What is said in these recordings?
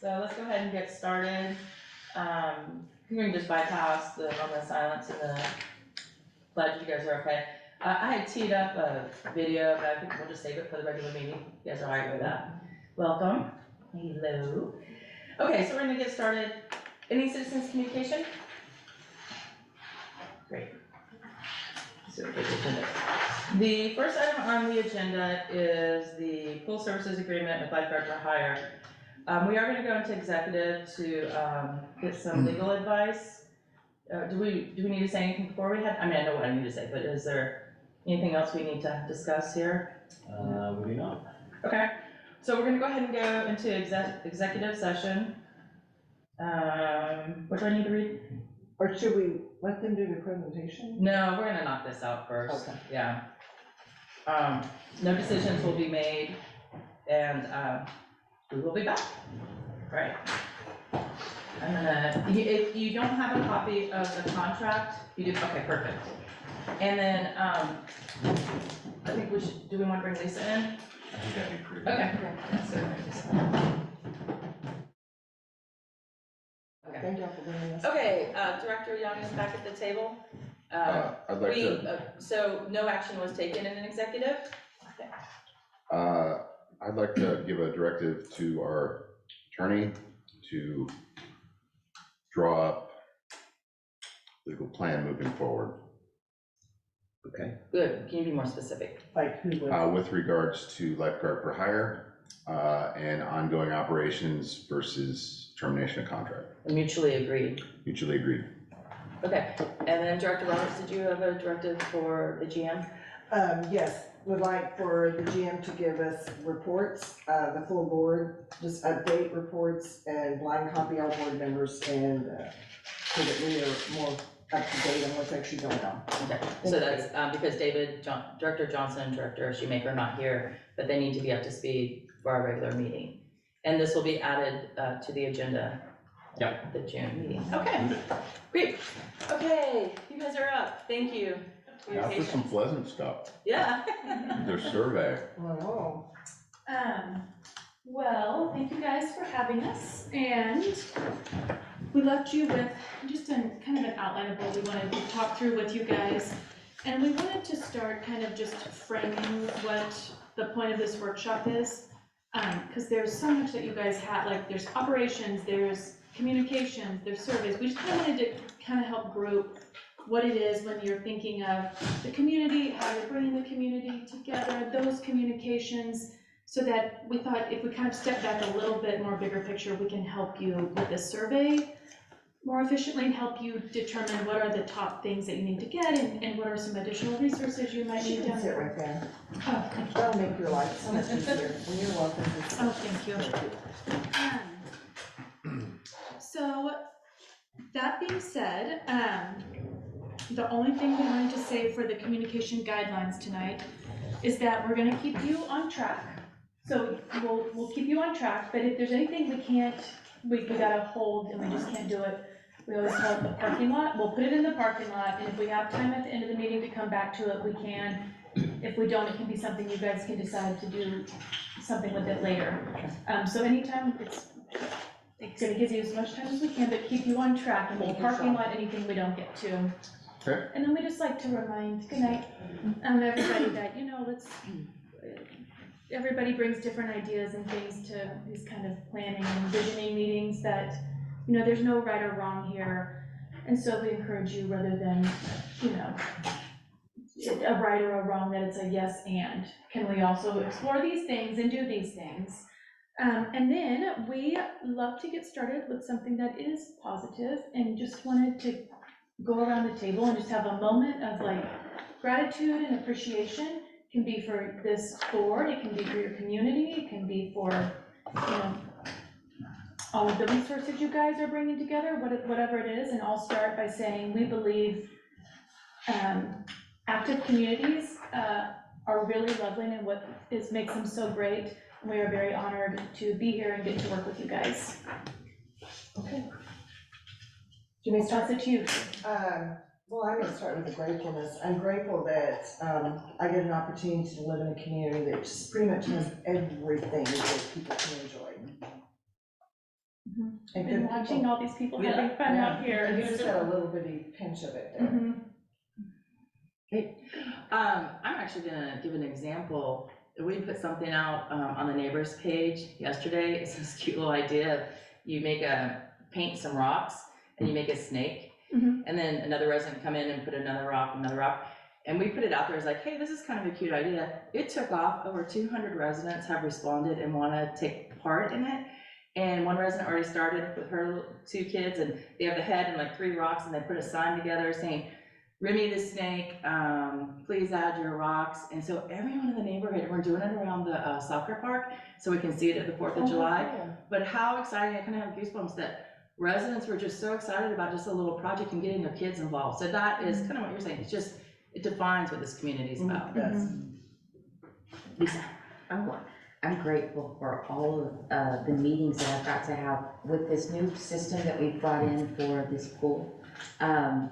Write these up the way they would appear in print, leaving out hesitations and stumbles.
So let's go ahead and get started. We can just bypass the moment of silence and the pledge. You guys are okay. I had teed up a video, but I think we'll just save it for the regular meeting. You guys are all right with that? Welcome. Hello. Okay, so we're gonna get started. Any citizens communication? Great. So we'll get the agenda. The first item on the agenda is the pool services agreement with Lifeguard for Hire. We are gonna go into executive to get some legal advice. Do we need to say anything before we head? I mean, I know what I need to say, but is there anything else we need to discuss here? We do not. Okay, so we're gonna go ahead and go into executive session. What do I need to read? Or should we let them do the presentation? No, we're gonna knock this out first. Okay. Yeah. No decisions will be made, and we will be back. Right. If you don't have a copy of the contract, you do, okay, perfect. And then, I think we should, do we want to bring Lisa in? I think that'd be pretty. Okay. Thank you for bringing us. Okay, Director Young is back at the table. I'd like to, So no action was taken in an executive? I'd like to give a directive to our attorney to draw up legal plan moving forward, Okay. Good, can you be more specific? Like who would? with regards to lifeguard for hire, and ongoing operations versus termination of contract, Mutually agreed. mutually agreed. Okay, and then Director Roberts, did you have a directive for the GM? Yes, would like for the GM to give us reports, the full board, just update reports and blind copy our board members and, so that we are more up to date on what's actually going on. Okay, so that's because Director Johnson and Director Shoemaker are not here, but they need to be up to speed for our regular meeting. And this will be added to the agenda. Yep. The June meeting. Okay, great. Okay, you guys are up. Thank you for your Now for patience. some pleasant stuff, Yeah. their survey. Oh, Well, thank you guys for having us, and we left you with just kind of an outline of what we wanted to talk through with you guys. And we wanted to start kind of just framing what the point of this workshop is, because there's so much that you guys have, like there's operations, there's communications, there's surveys. We just kind of wanted to kind of help group what it is when you're thinking of the community, how you're bringing the community together, those communications, so that we thought if we kind of step back a little bit more bigger picture, we can help you with this survey more efficiently and help you determine what are the top things that you need to get and what are some additional resources you might she need can down sit there. right there. Oh, thank you. That'll make your life so much easier when you're welcome. Oh, thank you. So, that being said, the only thing we wanted to say for the communication guidelines tonight is that we're gonna keep you on track. So we'll keep you on track, but if there's anything we gotta hold and we just can't do it, we always call it the parking lot. We'll put it in the parking lot, and if we have time at the end of the meeting to come back to it, we can. If we don't, it can be something you guys can decide to do something with it later. So anytime it's gonna give you as much time as we can, but keep you on track, and we'll parking lot anything we don't get to. Okay. And then we just like to remind, good night, everybody that, everybody brings different ideas and things to these kind of planning and visioning meetings that, there's no right or wrong here. And so we encourage you, rather than, a right or a wrong, that it's a yes and. Can we also explore these things and do these things? And then we love to get started with something that is positive, and just wanted to go around the table and just have a moment of like gratitude and appreciation. It can be for this board, it can be for your community, it can be for, all of the resources you guys are bringing together, whatever it is. And I'll start by saying we believe active communities are really lovely, and what makes them so great. We are very honored to be here and get to work with you guys. Okay. Jimmy, I'll toss it to you. Well, I'm gonna start with the gratefulness. I'm grateful that I get an opportunity to live in a community that just pretty much has everything that people can enjoy. And Been good watching people. all these people Yeah. having fun out Yeah, here. and you It's just so- got a little bitty pinch of it there. Mhm. I'm actually gonna give an example. We put something out on the neighbors page yesterday. It's this cute little idea. You paint some rocks and you make a snake. Mhm. And then another resident come in and put another rock. And we put it out there as like, hey, this is kind of a cute idea. It took off. Over 200 residents have responded and wanna take part in it. And one resident already started with her 2 kids, and they have the head and like 3 rocks, and they put a sign together saying, Remy the snake, please add your rocks. And so everyone in the neighborhood, we're doing it around the soccer park, so we can see it at the 4th of July. But how exciting, I kind of have goosebumps that residents were just so excited about just a little project and getting their kids involved. So that is kind of what you're saying, it defines what this community is about. Yes. Lisa? I'm grateful for all of the meetings that I've got to have with this new system that we've brought in for this pool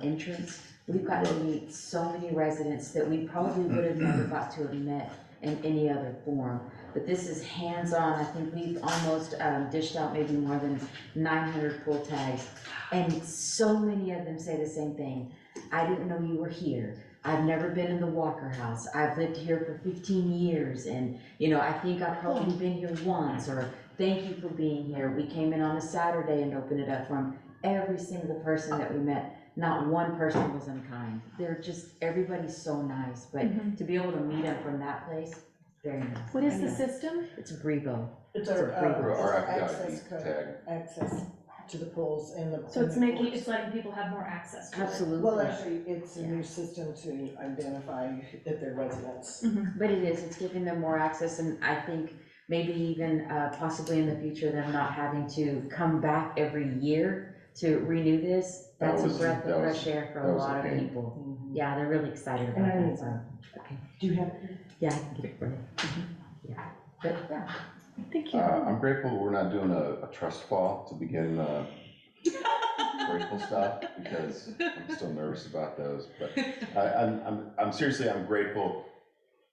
entrance. We've got to meet so many residents that we probably would have never got to have met in any other form. But this is hands-on. I think we've almost dished out maybe more than 900 pool tags. And so many of them say the same thing. I didn't know you were here. I've never been in the Walker House. I've lived here for 15 years and, I think I've probably been here once, or thank you for being here. We came in on a Saturday and opened it up from every single person that we met. Not one person was unkind. Everybody's so nice, but Mhm. to be able to meet them from that place, very nice. What is the system? It's Brevo. It's It's our, a free- Our access FDIC code, tag. access to the pools and the. So and it's the making, courts. it's letting people have more access to it. Absolutely. Well, actually, it's a Yeah. new system to identify that they're residents. But it's giving them more access, and I think maybe even possibly in the future, them not having to come back every year to renew this. That's a breath of fresh air for a lot of people. Yeah, they're really excited about And I that, need so, okay, Do you have? yeah, I can get it for you. Yeah, but yeah. Thank you. I'm grateful we're not doing a trust fall to begin grateful stuff, because I'm still nervous about those, but I'm seriously, I'm grateful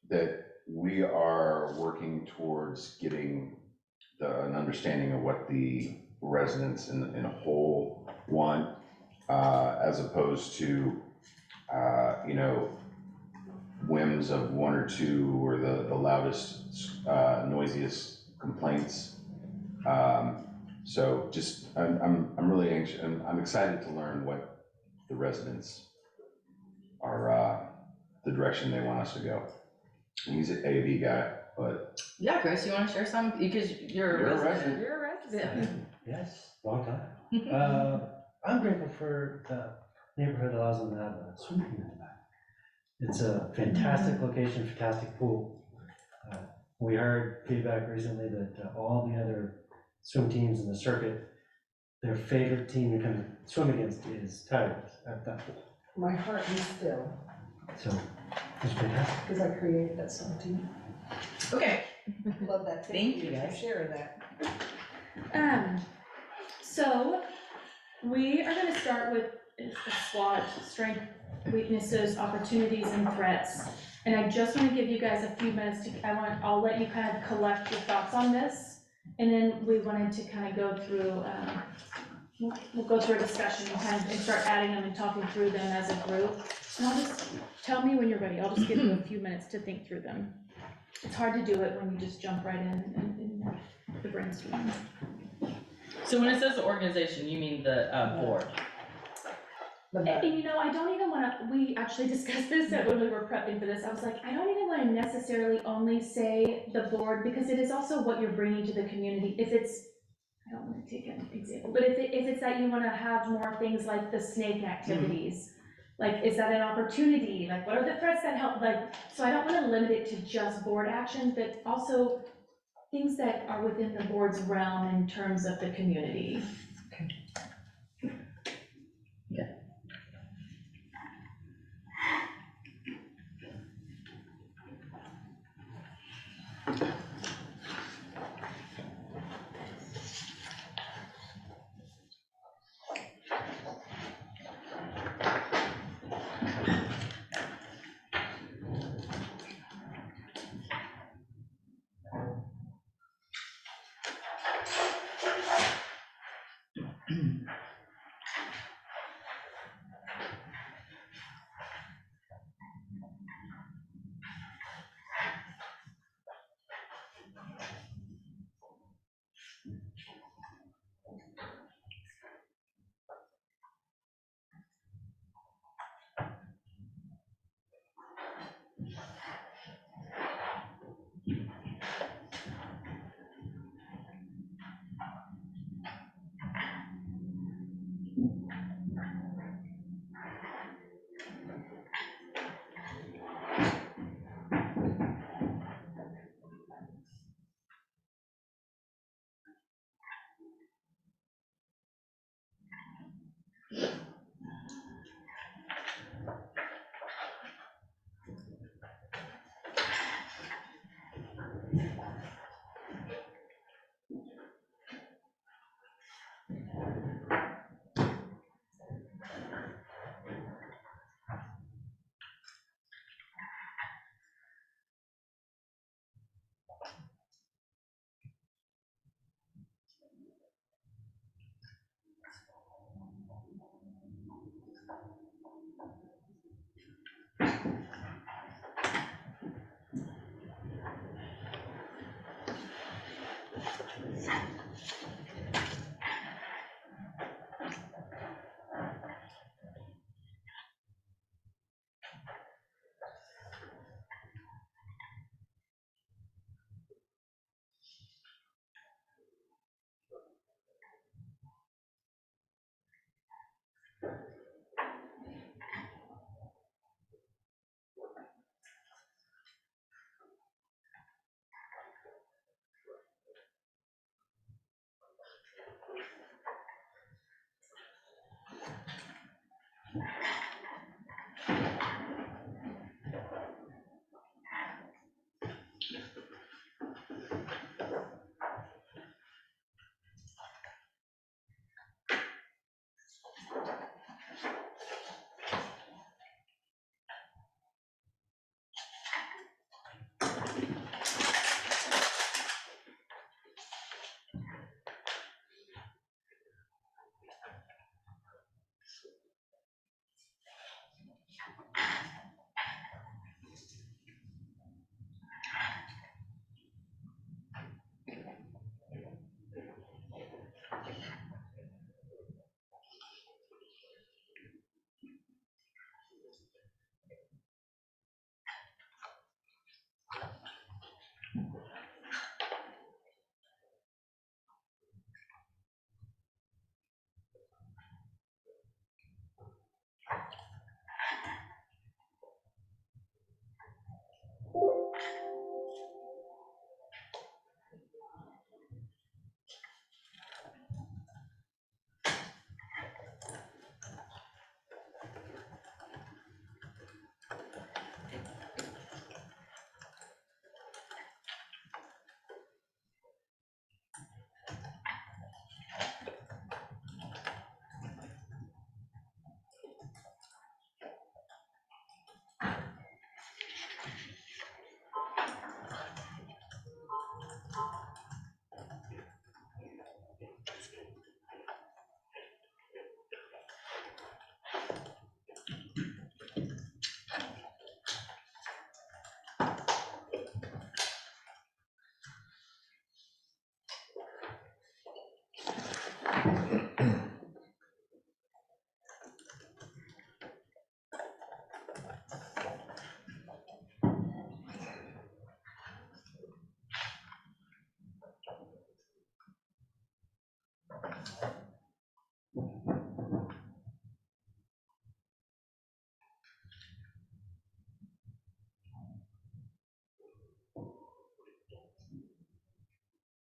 that we are working towards getting an understanding of what the residents in a whole want, as opposed to, whims of 1 or 2 or the loudest, noisiest complaints. So just, I'm really anxious, I'm excited to learn what the residents are, the direction they want us to go. He's an AV guy, but Yeah, Chris, you wanna share some, because you're You're a a resident. resident. You're a resident. Yes, long time. I'm grateful for the neighborhood allows them to have a swimming pool in the back. It's a fantastic location, fantastic pool. We heard feedback recently that all the other swim teams in the circuit, their favorite team to come swim against is Tigers at that pool. My heart is still, So it's fantastic. because I created that song team. Okay, Love that. Thank you, for guys. sharing that. So we are gonna start with a SWOT, strength, weaknesses, opportunities, and threats. And I just wanna give you guys a few minutes I'll let you kind of collect your thoughts on this. And then we wanted to kind of go through, we'll go through a discussion and start adding them and talking through them as a group. And I'll just, tell me when you're ready, I'll just give you a few minutes to think through them. It's hard to do it when you just jump right in the brainstorm. so when it says the organization, you mean the board? And I don't even wanna, we actually discussed this when we were prepping for this, I was like, I don't even wanna necessarily only say the board, because it is also what you're bringing to the community. If it's, I don't wanna take an example, but if it's that you wanna have more things like the snake activities, like, is that an opportunity? Like, what are the threats that help, so I don't wanna limit it to just board actions, but also things that are within the board's realm in terms of the community.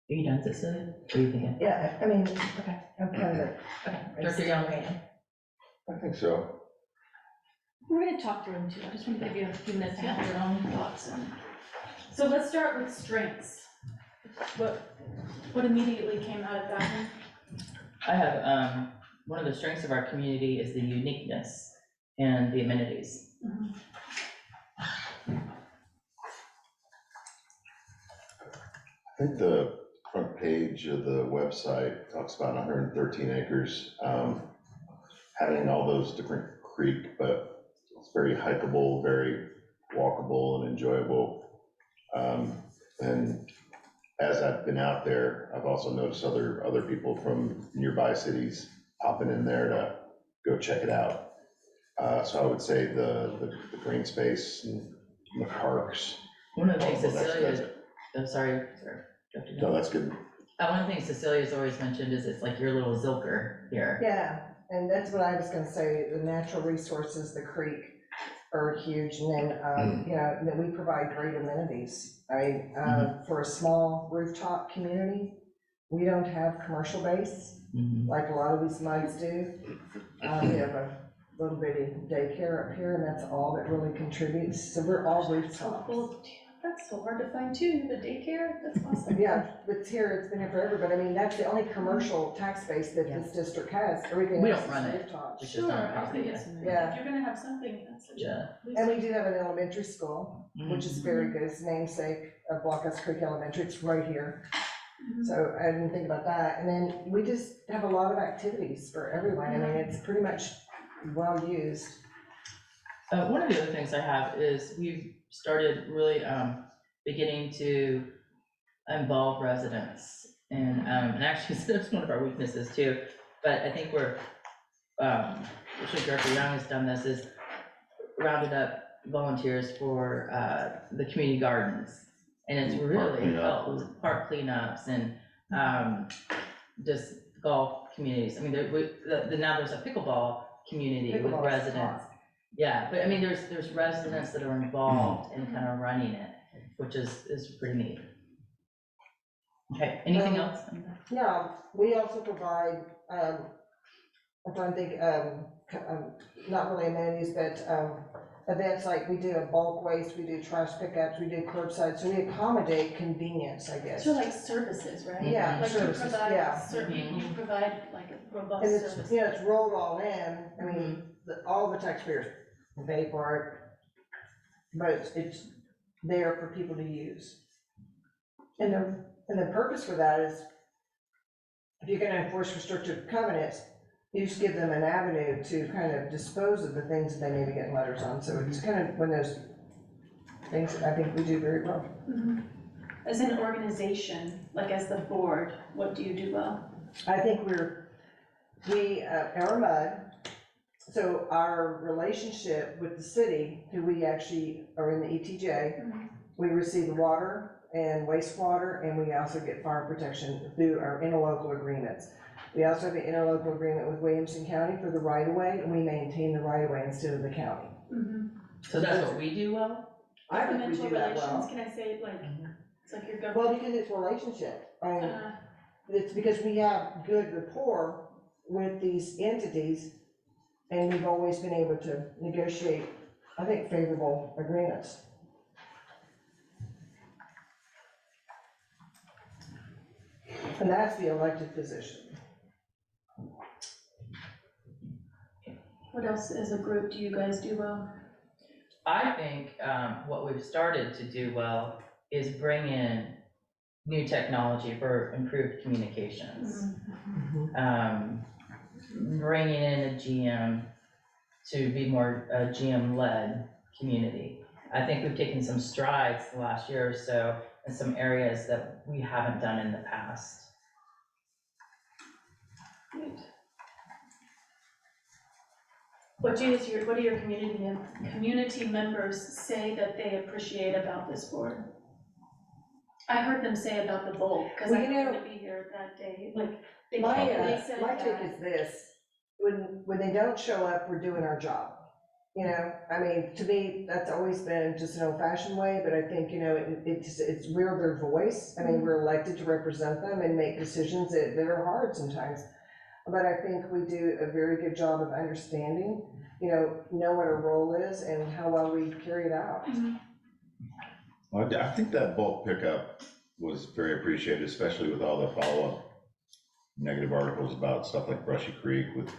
Are you done, Cecilia? What are you thinking? Yeah, I mean, Okay. I'm kind of. Okay, Director Young? I think so. We're gonna talk through them too, I just want to give you a few minutes to have your own thoughts. So let's start with strengths. What immediately came out of that one? I have, one of the strengths of our community is the uniqueness and the amenities. I think the front page of the website talks about 113 acres, having all those different creek, but it's very hikeable, very walkable and enjoyable. And as I've been out there, I've also noticed other people from nearby cities popping in there to go check it out. So I would say the green space and the parks. One of the things Well, that's- Cecilia, I'm sorry, Director Young. No, that's good. One of the things Cecilia's always mentioned is it's like your little Zilker here. Yeah, and that's what I was gonna say, the natural resources, the creek are huge, and then, you know, that we provide great amenities. For a small rooftop community, we don't have commercial base, Mhm. like a lot of these mites do. We have a little bitty daycare up here, and that's all that really contributes, so we're all rooftops. Well, that's So hard to find too, the daycare, that's awesome. Yeah, it's here, it's been here forever, but I mean, that's the only commercial tax base that this district has, everything We else don't is run it. rooftops. It's just on Sure, I property, think it's, Yeah. if you're gonna have something, that's such Yeah. a. And we do have an elementary school, which is very good, it's namesake of Blockhouse Creek Elementary, it's right here. Mhm. So I didn't think about that, and then we just have a lot of activities for everyone, I mean, it's pretty much well used. One of the other things I have is we've started really, beginning to involve residents. And actually, that's one of our weaknesses too, but I think we're, actually Director Young has done this, is rounded up volunteers for, the community gardens. And it's Park really cleanup. helped, park cleanups and, just golf communities. I mean, now there's a pickleball community with Pickleball is residents. hot. Yeah, but I mean, there's residents that are involved in kind of running it, which is pretty neat. Okay, anything else? Yeah, we also provide, I'm trying to think, not really amenities, but, events like we do a bulk waste, we do trash pickups, we do curbside, so we accommodate convenience, I guess. So like services, right? Yeah, Like you services, provide yeah. Mhm. you provide like a robust And it's, service. you know, it's rolled all in, I mean, all the taxpayers pay for it, but it's there for people to use. And the purpose for that is, if you're gonna enforce restrictive covenants, you just give them an avenue to kind of dispose of the things that they may be getting letters on, so it's kind of one of those things that I think we do very well. Mhm. As an organization, like as the board, what do you do well? I think our MUD, so our relationship with the city, who we actually are in the ETJ, Mhm. we receive water and wastewater, and we also get fire protection through our interlocal agreements. We also have an interlocal agreement with Williamson County for the right-of-way, and we maintain the right-of-way instead of the county. Mhm. So that's what we do well? I think we Governmental do that relations, well. can I say, like, it's like your Well, government. because it's relationship, I mean, Uh, it's because we have good rapport with these entities, and we've always been able to negotiate, I think, favorable agreements. And that's the elected position. What else as a group do you guys do well? I think, what we've started to do well is bring in new technology for improved communications. Bringing in a GM to be more a GM-led community. I think we've taken some strides the last year or so in some areas that we haven't done in the past. Great. What do your community members say that they appreciate about this board? I heard them say about the bowl, because Well, I you know- happened to be here that day, like, they My, came and they said my take that. is this, when they don't show up, we're doing our job. You know, I mean, to me, that's always been just an old-fashioned way, but I think, you know, we're their voice. I mean, we're elected to represent them and make decisions that are hard sometimes. But I think we do a very good job of understanding, you know what our role is and how well we carry it out. Well, I think that bulk pickup was very appreciated, especially with all the follow-up negative articles about stuff like Brushy Creek with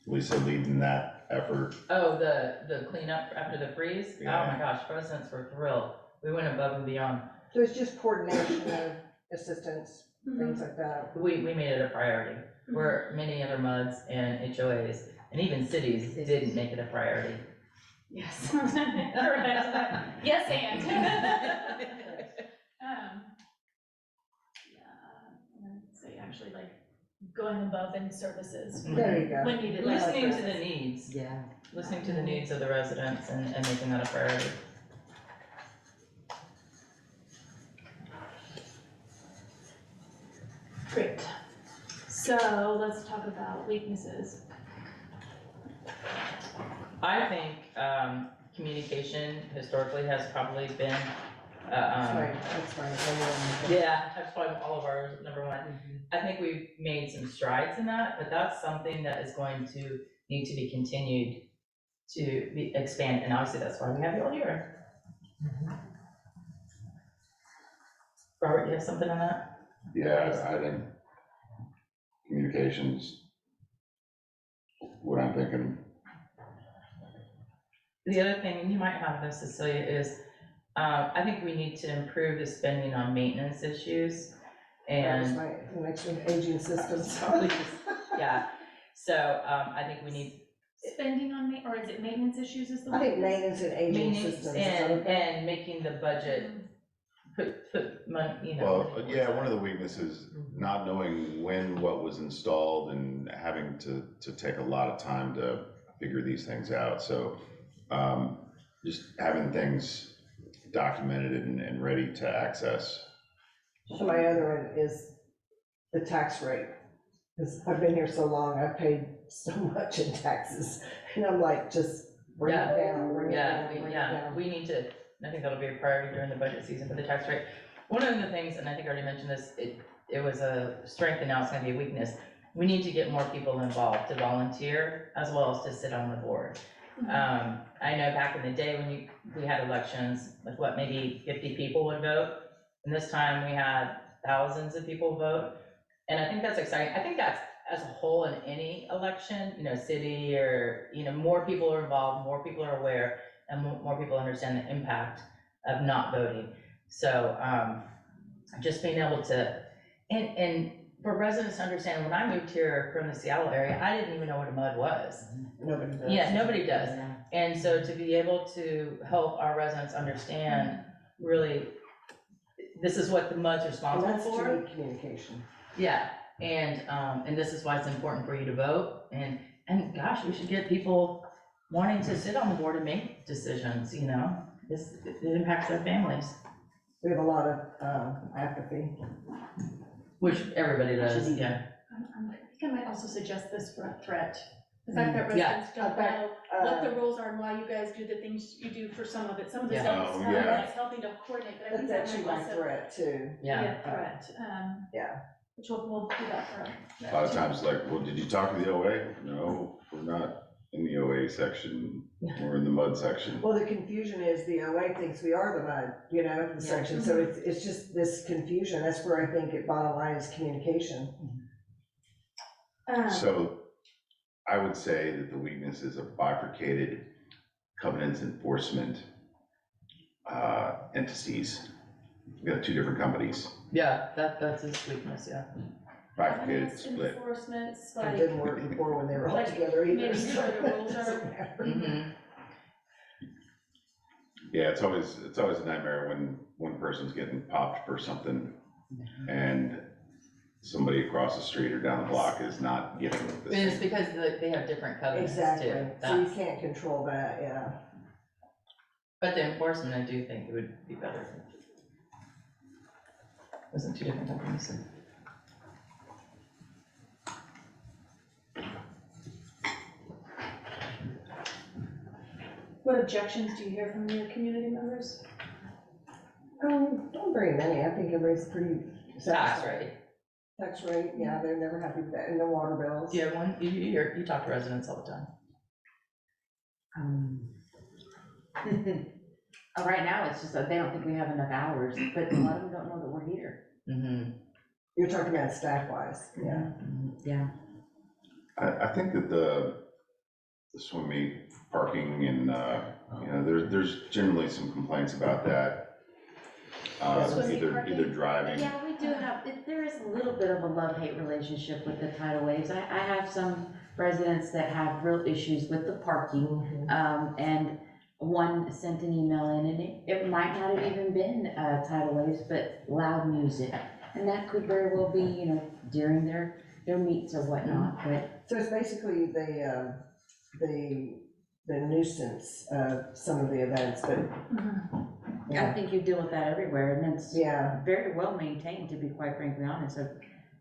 Lisa leading that effort. Oh, the cleanup after the freeze? Oh Yeah. my gosh, residents were thrilled. We went above and beyond. So it's just coordination of assistance, Mhm. things like that. We made it a priority, where many other MUDs and HOAs, and even cities didn't make it a priority. Yes. Correct. Yes, and. Yeah, I'd say actually like going above in services There you go. when needed. Listening to the needs, Yeah. listening to the needs of the residents and making that a priority. Great. So let's talk about weaknesses. I think, communication historically has probably been, That's right, that's right. yeah, that's probably all of ours, number one. I think we've made some strides in that, but that's something that is going to need to be continued to be expand, and obviously that's why we have you all here. Robert, you have something on that? Yeah, I think communications, what I'm thinking, The other thing, and you might have this, Cecilia, is, I think we need to improve the spending on maintenance issues. That was And my next one, aging systems. yeah, so, I think we need Spending on or is it maintenance issues is the I one? think maintenance and aging maintenance systems. and making the budget, put money, you know. well, yeah, one of the weaknesses, not knowing when what was installed and having to take a lot of time to figure these things out, so, just having things documented and ready to access. So my other one is the tax rate, because I've been here so long, I've paid so much in taxes, and I'm like, just bring it down, bring it down, bring it down. We need to, I think that'll be a priority during the budget season for the tax rate. One of the things, and I think I already mentioned this, it was a strength and now it's gonna be a weakness. We need to get more people involved to volunteer as well as to sit on the board. I know back in the day when we had elections, like what, maybe 50 people would vote? And this time we had thousands of people vote. And I think that's exciting. I think that's as a whole in any election, you know, city or, you know, more people are involved, more people are aware, and more people understand the impact of not voting. So, just being able to, and for residents to understand, when I moved here from the Seattle area, I didn't even know what a mud was. Nobody does. Yeah, nobody does. And so to be able to help our residents understand, really, this is what the mud's And responsible that's for. to me communication. Yeah, and this is why it's important for you to vote, and gosh, we should get people wanting to sit on the board and make decisions, you know? It impacts their families, We have a lot of apathy. which everybody does, yeah. I think I might also suggest this for a threat. The fact that Yeah. residents don't know what the rules are and why you guys do the things you do for some of it. Some of the Yeah. stuff Oh, is yeah. that's helping to coordinate, but I think That's that actually might my also threat too. be Yeah, a threat. Yeah. Which we'll do that for. A lot of times, like, well, did you talk to the OA? No, we're not in the OA section, we're in the mud section. Well, the confusion is the OA thinks we are the mud, you know, the section, so it's just this confusion, that's where I think it bottom line is communication. So I would say that the weakness is a bifurcated covenants enforcement entities. We got two different companies, yeah, that's his weakness, yeah. bifurcated, Governance, split. Enforcements, It like, didn't work before when they were all Like, together either. maybe so where the rules it are. doesn't matter. Mm-hmm. Yeah, it's always a nightmare when one person's getting popped for something and somebody across the street or down the block is not getting the And it's same. because they have different covenants too. Exactly, so you That's- can't control that, yeah. But the enforcement, I do think it would be better. Wasn't two different companies. what objections do you hear from your community members? Not very many, I think everybody's pretty. Tax rate. Tax rate, yeah, they're never happy with that, and the water bills. Do you have one? You talk to residents all the time. Right now, it's just that they don't think we have enough hours, but a lot of them don't know that we're here. Mm-hmm. You're talking about staff wise, yeah. Yeah. I think that the swim meet parking and, you know, there's generally some complaints about that. Swim meet Either parking? driving. Yeah, we do have, there is a little bit of a love-hate relationship with the tidal waves. I have some residents that have real issues with the parking. And one sent an email in, and it might not have even been tidal waves, but loud music. And that could very well be, you know, during their meets or whatnot, but. So it's basically the nuisance of some of the events, but, I think you deal with that everywhere, and it's yeah. very well maintained, to be quite frankly honest. I've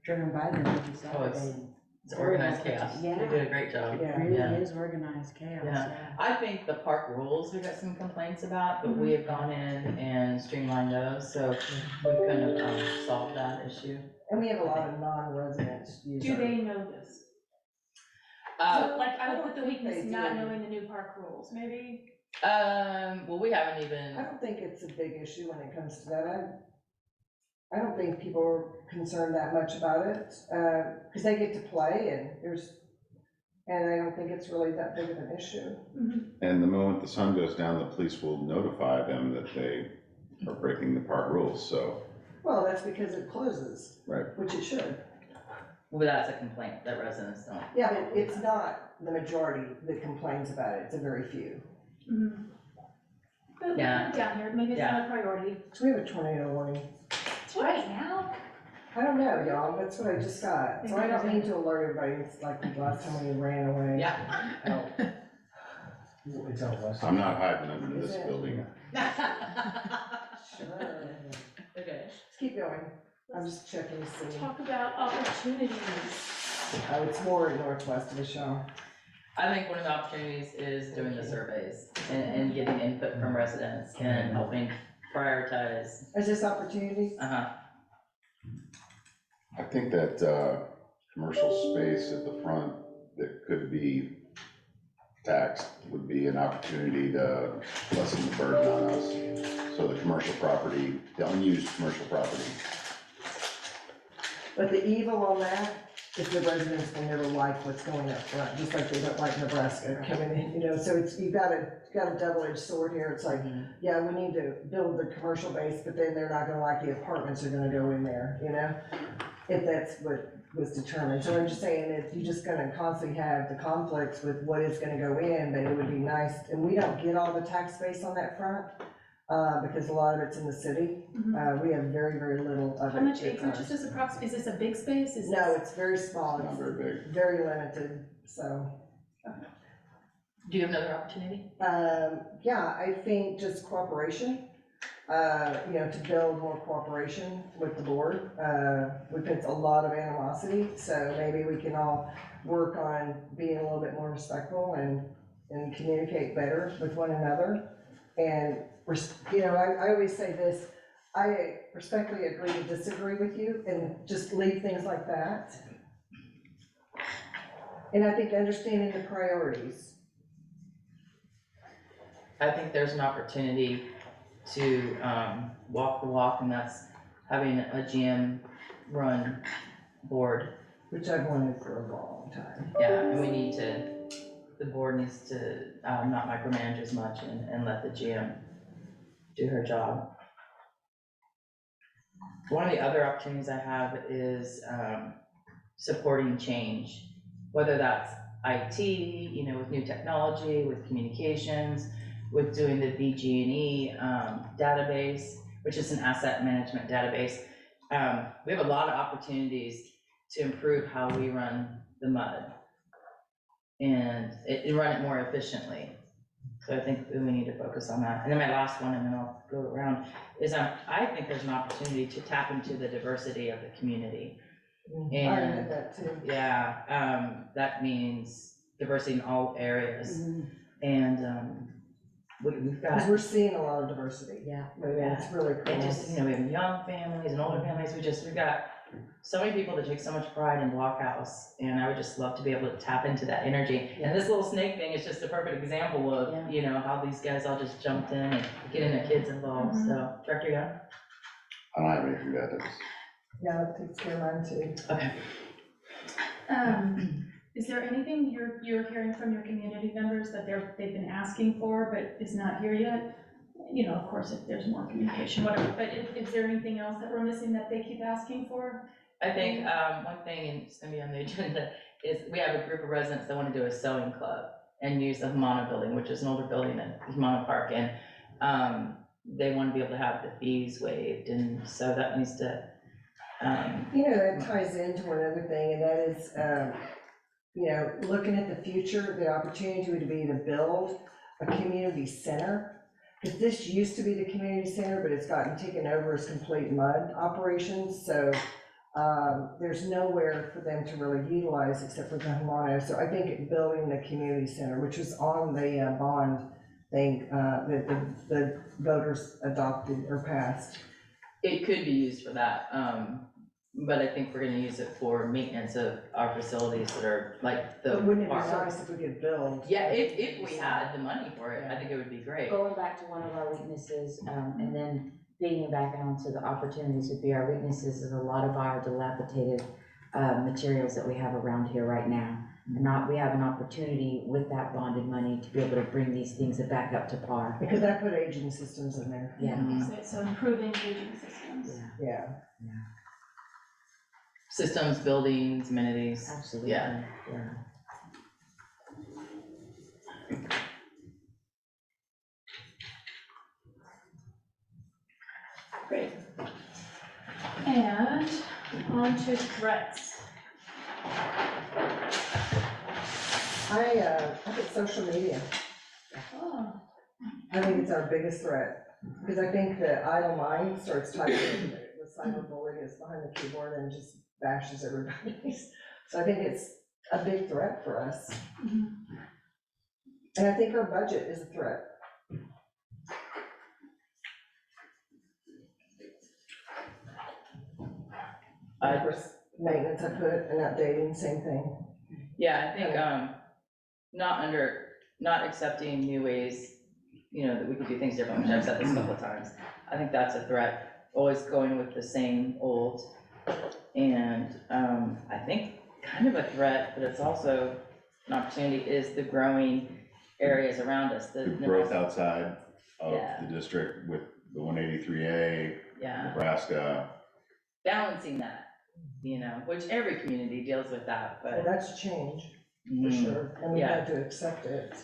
driven by them every Saturday. It's organized Very chaos. well, They did a great job. Yeah. It really Yeah. is organized chaos, Yeah. yeah. I think the park rules, we got some complaints about, but we have gone in and streamlined those, so we kind of solved that issue. And we have a lot of non-residents use Do our. they know this? Uh, Like, I I would don't put the think they weakness do. not knowing the new park rules, maybe? well, we haven't I even, don't think it's a big issue when it comes to that. I don't think people are concerned that much about it, because they get to play and I don't think it's really that big of an issue. And the moment the sun goes down, the police will notify them that they are breaking the park rules, so. Well, that's because it closes. Right. Which it should. Well, that's a complaint that residents don't. Yeah, but it's not the majority that complains about it, it's a very few. But Yeah. down here, maybe it's not a priority. So we have a tornado warning. It's right now. I don't know, y'all, that's what I just got, so I don't mean to alert everybody, it's like the last time we ran away. Yeah. Oh, It's out west. I'm not hiding under Is this it? building. sure. Okay. Let's keep going, I'm just checking to see. Talk about opportunities. Oh, it's more northwest of the show. I think one of the opportunities is doing the surveys and getting input from residents and helping prioritize. Is this opportunities? I think that, commercial space at the front that could be taxed would be an opportunity to lessen the burden on us. So the commercial property, the unused commercial property. But the evil on that is the residents will never like what's going up front, just like they don't like Nebraska coming in, you know, so it's, you've got a double-edged sword here, it's like, yeah, we need to build the commercial base, but then they're not gonna like the apartments are gonna go in there, you know? If that's what was determined, so I'm just saying that you're just gonna constantly have the conflicts with what is gonna go in, but it would be nice, and we don't get all the tax base on that front, because a lot of it's in the city, we have very, very little of it. How much that's acreage is ours. this approximately? Is this a big space? Is No, this- it's very small, Not it's very big. very limited, so. Do you have another opportunity? Yeah, I think just cooperation, you know, to build more cooperation with the board. We've had a lot of animosity, so maybe we can all work on being a little bit more respectful and communicate better with one another. And, you know, I always say this, I respectfully agree to disagree with you and just leave things like that. And I think understanding the priorities. I think there's an opportunity to walk the walk, and that's having a GM run board. Which I've wanted for a long time. Yeah, and we need to, the board needs to not micromanage as much and let the GM do her job. One of the other opportunities I have is supporting change, whether that's IT, you know, with new technology, with communications, with doing the BG&E database, which is an asset management database. We have a lot of opportunities to improve how we run the MUD and run it more efficiently. So I think we need to focus on that. And then my last one, and then I'll go around, is I think there's an opportunity to tap into the diversity of the community. I And heard that too. yeah, that means diversity in all areas. And we've Because got, we're seeing a lot of diversity. Yeah. It's really cool. and just, you know, we have young families and older families. We've got so many people that take so much pride in Blockhouse, and I would just love to be able to tap into that energy. And this little snake thing is just a perfect example Yeah. of, you know, how these guys all just jumped in and getting their kids involved. So, Director Young? I don't have anything to add to this. Yeah, that takes care of mine too. Okay. Is there anything you're hearing from your community members that they've been asking for but is not here yet? You know, of course, if there's more communication, whatever, but is there anything else that we're missing that they keep asking for? I think one thing, and it's gonna be on the agenda, is we have a group of residents that wanna do a sewing club and use the Humana building, which is an older building at Humana Park, and they wanna be able to have the fees waived, and so that needs to, You know, that ties into another thing, and that is, you know, looking at the future, the opportunity would be to build a community center. Because this used to be the community center, but it's gotten taken over as complete MUD operations, so there's nowhere for them to really utilize except for the Humana. So I think building the community center, which was on the bond thing that the voters adopted or passed. it could be used for that, but I think we're gonna use it for maintenance of our facilities that are like the But wouldn't it be park. nice if we could build? Yeah, if we had the money for it, I think it would be great. Going back to one of our weaknesses, and then feeding back onto the opportunities would be our weaknesses is a lot of our dilapidated materials that we have around here right now. And we have an opportunity with that bonded money to be able to bring these things back up to par. Because I put aging systems in there, Yeah, So improving aging systems. yeah, yeah. Systems, buildings, amenities. absolutely, Yeah. yeah. Great. And on to threats. I think social media, Oh, I think it's our biggest threat, because I think the idle mind starts typing, the cyberbully is behind the keyboard and just bashes everybody. So I think it's a big threat for us. Mhm. And I think our budget is a threat. Of course, maintenance I put, and updating, same thing. Yeah, I think, not accepting new ways, you know, that we could do things different, which I've said this a couple of times. I think that's a threat, always going with the same old. And, I think kind of a threat, but it's also an opportunity, is the growing areas around us, The growth outside of Yeah. the district with the 183A, Yeah, Nebraska. balancing that, you know, which every community deals with that, Well, but. that's change, for Mhm. sure, and we Yeah. had to accept it.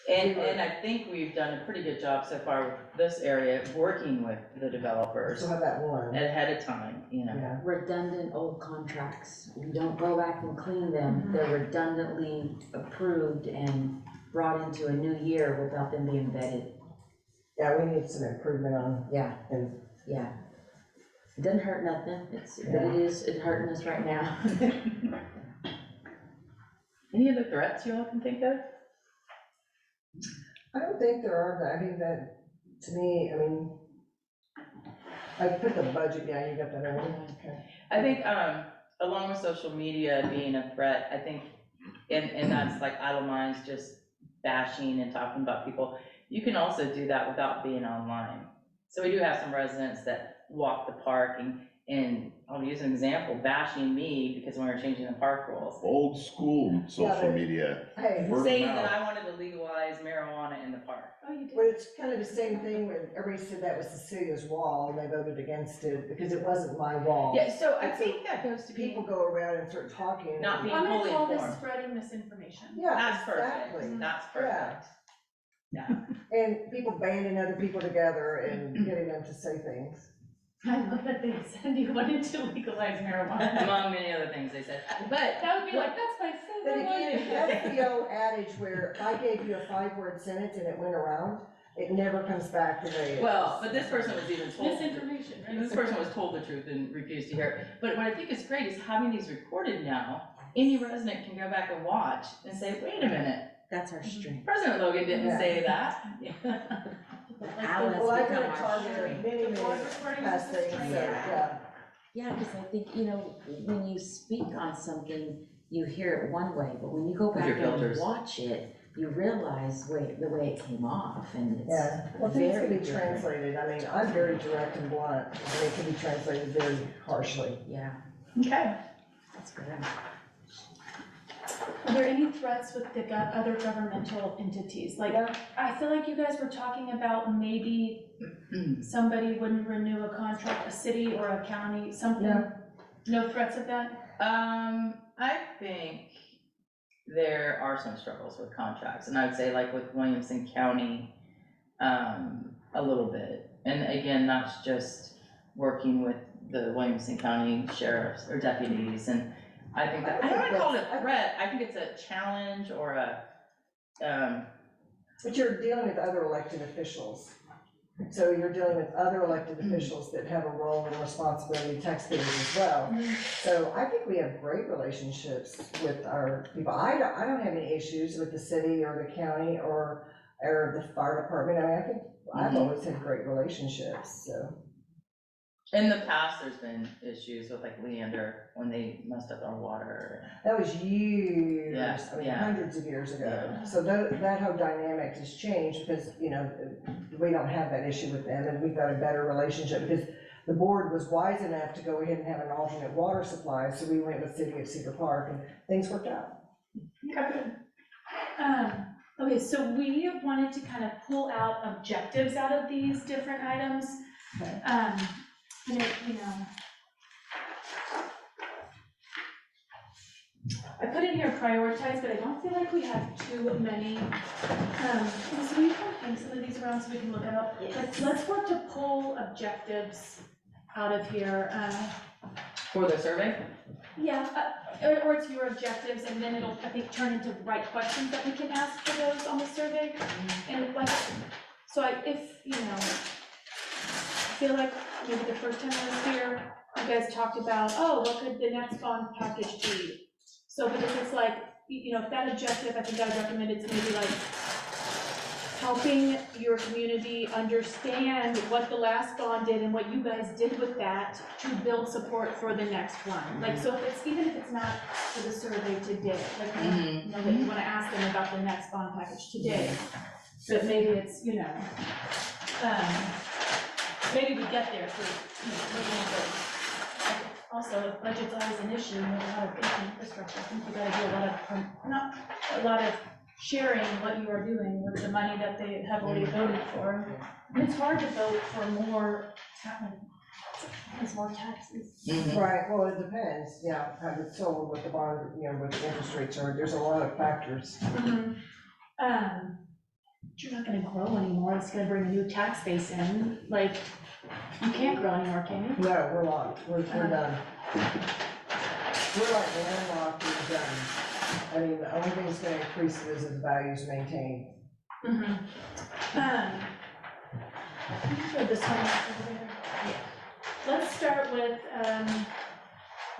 And I think we've done a pretty good job so far with this area, working with the developers Still have that one, ahead of time, you know. yeah. Redundant old contracts, we don't go back and clean them, they're redundantly approved and brought into a new year without them being vetted. Yeah, we need some improvement on, Yeah, and yeah. It doesn't hurt nothing, but it's hurting us right now. Any other threats you all can think of? I don't think there are, but I think that, to me, I mean, I put the budget, yeah, you got that already, okay. I think, along with social media being a threat, I think, and that's like idle minds just bashing and talking about people, you can also do that without being online. So we do have some residents that walk the park and I'll use an example, bashing me because when we're changing the park rules. Old school social but- media. Hey, Word of Saying mouth. that I wanted to legalize marijuana in the park. oh, you did. but it's kind of the same thing when everybody said that was Cecilia's wall, and they voted against it, because it wasn't my wall. Yeah, so I And so think that goes to People people, go around and start talking. Not being I'm gonna fully call this informed. spreading misinformation. Yeah, that's exactly. perfect, that's Yeah. perfect. Yeah, And people banding other people together and getting them to say things. I love that they said you wanted to legalize marijuana. among many other things they said, but That would be like, that's my But favorite again, one. that's the old adage where I gave you a 5-word sentence and it went around, it never comes back the way it Well, was. but this person was even told, Misinformation, right? this person was told the truth and refused to hear it. But what I think is great is having these recorded now, any resident can go back and watch and say, wait a minute, That's our strength. President Logan didn't Yeah. say that. Alice Well, I've become been our targeted strength. many, The board many recording past is a things, so, strength. yeah. Yeah, because I think, when you speak on something, you hear it one way, but when you go With back your and filters. watch it, you realize, the way it came off, and it's Yeah, well, things very can be different. translated, I mean, I'm very direct and blunt, and it can be translated very harshly. Yeah, Okay. that's good. Are there any threats with the other governmental entities? Like, Yeah. I feel like you guys were talking about maybe somebody wouldn't renew a contract, a city or a county, something. Yeah. No threats of that? I think there are some struggles with contracts, and I would say like with Williamson County, a little bit. And again, that's just working with the Williamson County sheriffs or deputies, and I think that, I don't wanna call it a threat, I think it's a challenge or a, But you're dealing with other elected officials. So you're dealing with other elected officials that have a role and responsibility, taxpayers as well. So I think we have great relationships with our people. I don't have any issues with the city or the county or the fire department. I mean, I think I've always had great relationships, so. In the past, there's been issues with like Leander, when they messed up our water. That was years, Yeah, I mean, yeah. hundreds of years ago. Yeah. So that whole dynamic has changed because, we don't have that issue with them and we've got a better relationship because the board was wise enough to go ahead and have an alternate water supply, so we went with City of Cedar Park and things worked out. Okay, so we wanted to kind of pull out objectives out of these different items. Okay. I put in here prioritize, but I don't feel like we have too many. So we can hang some of these around so we can look it up. Let's work to pull objectives out of here. For the survey? Yeah, or it's your objectives, and then it'll, I think, turn into right questions that we can ask for those on the survey. And like, so I feel like maybe the first time I was here, you guys talked about, oh, what could the next bond package be? So, but if it's like, if that objective, I think I would recommend it's maybe like helping your community understand what the last bond did and what you guys did with that to build support for the next one. Like, so if it's, even if it's not for the survey today, like, you know, that you wanna ask them about the next bond package today, but maybe it's, maybe we get there through, looking at those. Also, if budget's always an issue, you have a lot of infrastructure, I think you gotta do a lot of sharing what you are doing with the money that they have already voted for. And it's hard to vote for more taxes. Right, well, it depends, how it's sold, what the bond, what the interest rates are, there's a lot of factors. You're not gonna grow anymore, it's gonna bring a new tax base in, like, you can't grow anymore, can you? No, we're locked, we're done. We're like landlocked, we're done. I mean, the only thing that's gonna increase it is if the value's maintained. So this one over there. Let's start with,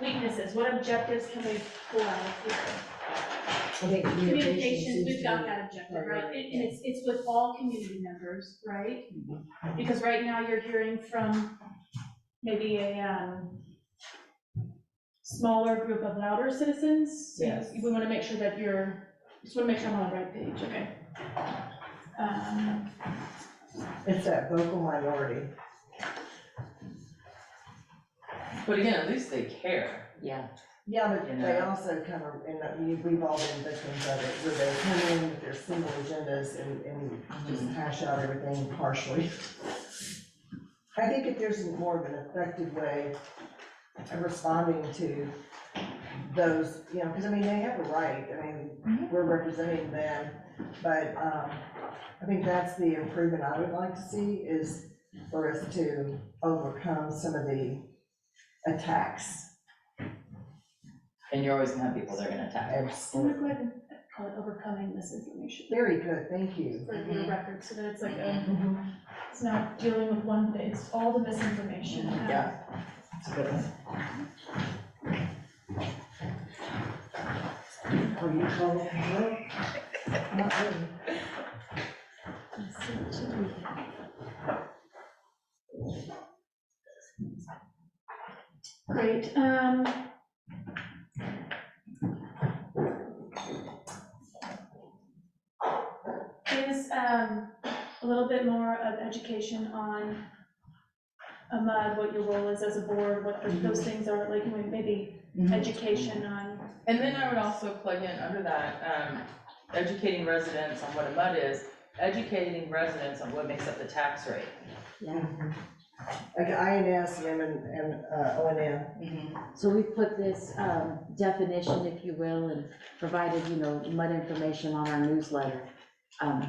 weaknesses, what objectives can we pull out of here? I think Communications, we've got seems to that objective, be- right? And it's with all community members, right? Because right now you're hearing from maybe a, smaller group of louder citizens. So Yes. we wanna make sure that just wanna make sure I'm on the right page, okay? It's that vocal minority. But again, at least they care. Yeah. Yeah, but You they know. also kind of, we've all been victims of it, where they come in with their single agendas and just hash out everything harshly. I think if there's more of an effective way of responding to those, because they have a right, we're representing them, but I think that's the improvement I would like to see, is for us to overcome some of the attacks. And you're always gonna have people that are gonna attack. I'm gonna go ahead and call it overcoming misinformation Very good, thank you. for your record, so that it's like, it's not dealing with one thing, it's all the misinformation. Yeah. It's a good one. Are you calling it? Not really. Great, is, a little bit more of education on MUD, what your role is as a board, what those things are, like, maybe education on. And then I would also plug in under that, educating residents on what a MUD is, educating residents on what makes up the tax rate. Yeah. Like INS, and O&M. So we put this definition, if you will, and provided, MUD information on our newsletter.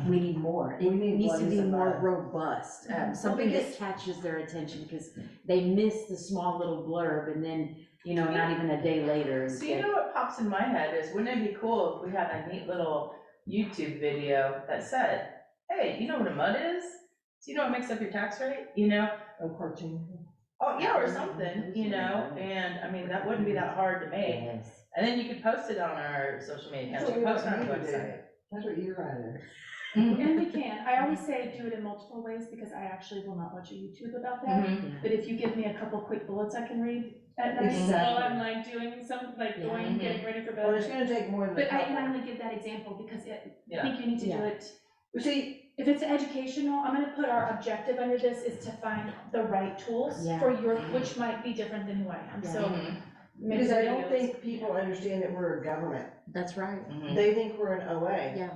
We need more. It We need needs what to is be a more MUD? robust, something that catches their attention, because they miss the small little blurb, and then, not even a day later. So you know what pops in my head is, wouldn't it be cool if we had a neat little YouTube video that said, hey, you know what a MUD is? Do you know what makes up your tax rate, A cartoon. Oh, yeah, or something, and that wouldn't be that hard to make. Yes. And then you could post it on our social media accounts, you could post it on our website. That's what you're gonna And we can, I always say do it in multiple ways, because I actually will not watch a YouTube about that. Mhm. But if you give me a couple quick bullets I can read at night, Exactly. while I'm like doing some, like Yeah. going, getting ready for Well, it's bed. gonna take more than a But I couple. only give that example because I Yeah. think you need to do Yeah. it. See, If it's educational, I'm gonna put our objective under this is to find the right tools Yeah. for your, which might be different than who I am, so. Mhm. maybe because I videos. don't think people understand that we're a government. That's right, Mhm. They think we're an OA. yeah.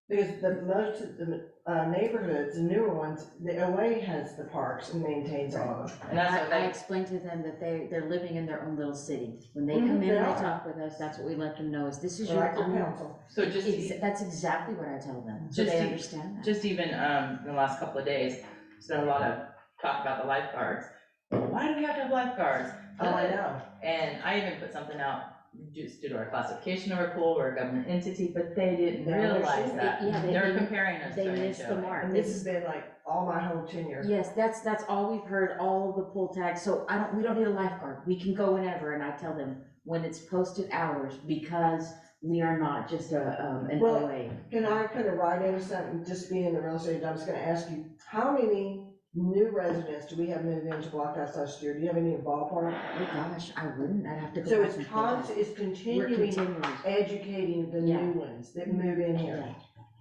Because most of the neighborhoods, the newer ones, the OA has the parks and maintains all of them. And that's what I they, explained to them that they're living in their own little city. When they Mhm, come in they and are. they talk with us, that's what we let them know, is this is They're your like the own. council. so just, That's exactly what I tell them, so Just they to- understand that. just even, in the last couple of days, there's been a lot of talk about the lifeguards. Why do we have to have lifeguards? Oh, I know. And I even put something out, just due to our classification of our pool, we're a government entity, but they didn't No, realize they- that. yeah, They're comparing us to They an missed the HOA. mark. And this has been like all my whole tenure. Yes, that's all we've heard, all of the pool tags, so we don't need a lifeguard, we can go whenever, and I tell them, when it's posted hours, because we are not just an Well, OA. Can I kind of write in something, just being in the real estate, I'm just gonna ask you, how many new residents do we have moved into Blockhouse last year? Do you have any ballpark? Oh gosh, I wouldn't, I'd have to go So back it's and think about it. it's We're continuing continuing. educating the Yeah. new ones that move in here. Yeah.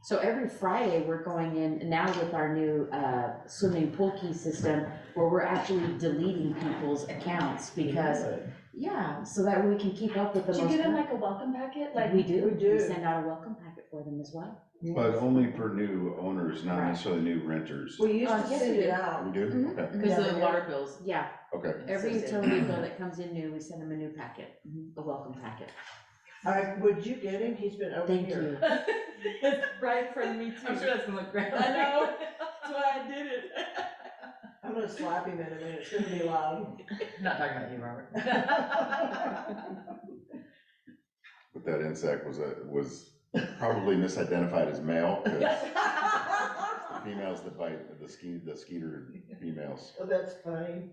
So every Friday, we're going in, now with our new swimming pool key system, where we're actually deleting people's accounts, because, yeah, so that we can keep up with the Do you most. get them like a welcome packet, like? We do, We do. we send out a welcome packet for them as well. But only for new owners, not Right. necessarily new renters. We used to Yes, send we it do. out. We do? Mhm. Okay, Because of Yeah. the water bills. Yeah, okay. every Associated. utility bill that comes in new, we send them a new packet, a welcome packet. Would you get him? He's been over Thank here. you. It's right in front of me too. I'm sure that's gonna look great. I know, that's why I did it. I'm gonna slap him in a minute, it's gonna be loud. Not talking about you, Robert. But that insect was probably misidentified as male, 'cause the females that bite, the skeeter females. Oh, that's funny.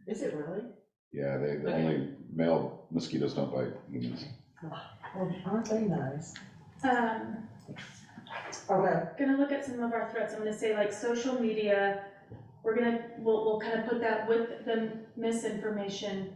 Is it really? Yeah, the Okay. only male mosquitoes don't bite humans. Well, aren't they nice? Okay, Gonna look at some of our threats, I'm gonna say like social media, we'll kind of put that with the misinformation.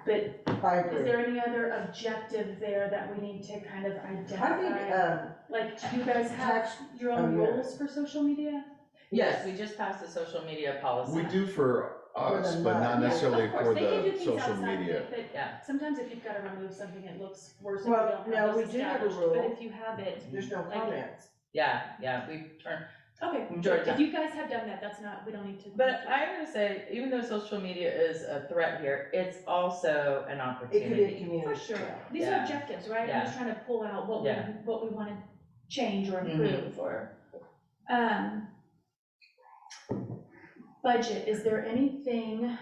But I is agree. there any other objective there that we need to kind of I identify? think, Like, do you guys have your own Oh, yeah. rules for social media? Yes, we just passed the social media policy. We do for us, them, but yeah, not necessarily Of course, for they can do the things social outside, media. but Yeah. sometimes if you've gotta remove something, it looks worse if you Well, don't no, have we those do have a established, but rule. if you have it, there's no Like- comments. Yeah, we've turned, okay, Majority. if you guys have done that, that's not, we don't need to. but I'm gonna say, even though social media is a threat here, it's also an It could be a opportunity. community. For sure, these are Yeah. objectives, right? I'm Yeah. just trying to pull out Yeah. what we wanna change or Mhm. improve or, budget, is there anything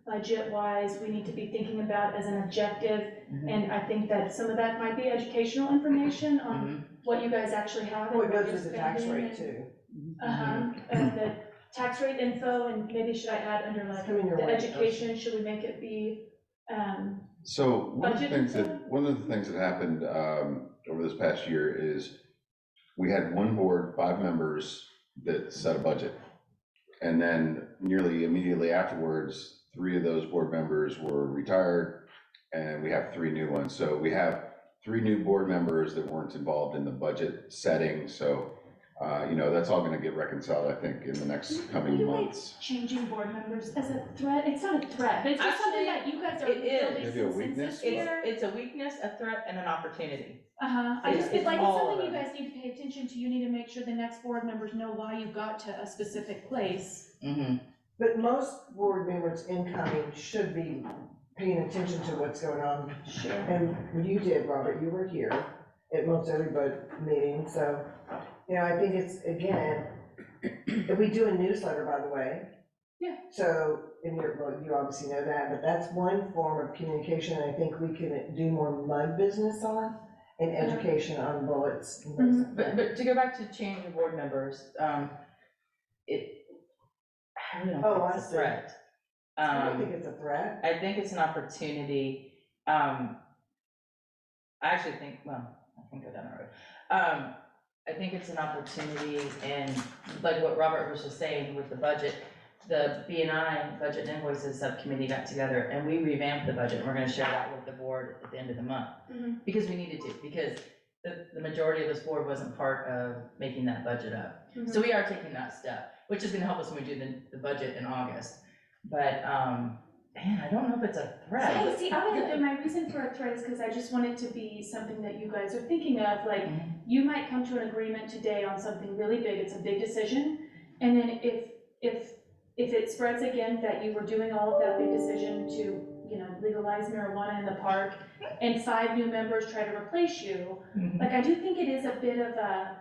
budget-wise we need to be thinking about as an objective? Mhm. And I think that some of that might be educational information on Mhm. what you guys actually have and What what goes you're with the tax spending rate and- too. And the tax rate info, and maybe should I add under It's like coming your the way. education, should we make it be, So one of the Budget things info? that, one of the things that happened, over this past year is we had one board, 5 members that set a budget. And then nearly immediately afterwards, 3 of those board members were retired, and we have 3 new ones. So we have 3 new board members that weren't involved in the budget setting, so, that's all gonna get reconciled, I think, in the next coming You might- months. changing board members as a threat? It's not a threat, but it's just something that you guys are It is. building Maybe a some weakness? consensus here. It's a weakness, a threat, and an opportunity. I It's- just, it's it's like, it's all of something you them. guys need to pay attention to, you need to make sure the next board members know why you got to a specific place. Mm-hmm. But most board members incoming should be paying attention to what's going on. Sure. And you did, Robert, you were here at most every meeting, so, I think it's, again, if we do a newsletter, by the way. Yeah. So, you obviously know that, but that's one form of communication I think we can do more mud business on, and education on bullets and things like that. But to go back to change of board members, I really Oh, don't I think it's a see. threat. I don't think it's a threat. I think it's an opportunity. I actually think, well, I can go down the road. I think it's an opportunity, and like what Robert was just saying with the budget, the B&I Budget and Invoices Subcommittee got together and we revamped the budget, and we're gonna share that with the board at the end of the month. Mhm. Because we needed to, because the majority of this board wasn't part of making that budget up. So we are taking that step, which is gonna help us when we do the budget in August. But, man, I don't know if it's a threat. See, my reason for a threat is because I just want it to be something that you guys are thinking of, like, Mhm. you might come to an agreement today on something really big, it's a big decision, and then if it spreads again that you were doing all of that big decision to, legalize marijuana in the park, and 5 new members try to replace you, Mhm. like, I do think it is a bit of a,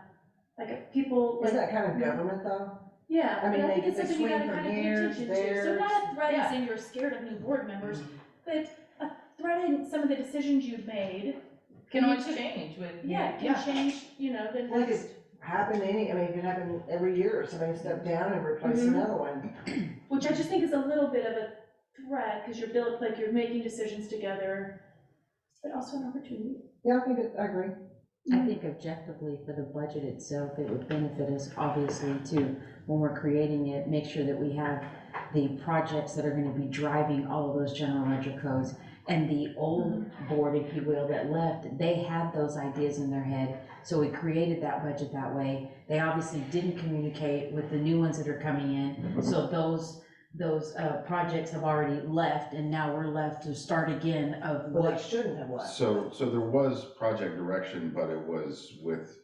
like, people, Isn't like, that kind of government though? yeah, I but mean, I think they it's something you swing gotta from kind of pay here to attention to, there. so not a threat as Yeah. in you're scared of new board members, but a threat in some of the decisions you've made. Can always You could- change with. Yeah, it can change, the Well, it next, could happen it can happen every year, somebody step down and replace Mhm. another one. which I just think is a little bit of a threat, because you're making decisions together, but also an opportunity. Yeah, I agree. I think objectively for the budget itself, it would benefit us obviously to, when we're creating it, make sure that we have the projects that are gonna be driving all of those general ledger codes. And the old board, if you will, that left, they had those ideas in their head, so we created that budget that way. They obviously didn't communicate with the new ones that are coming in, so those projects have already left, and now we're left to start again of Well, they what. shouldn't have left. So there was project direction, but it was with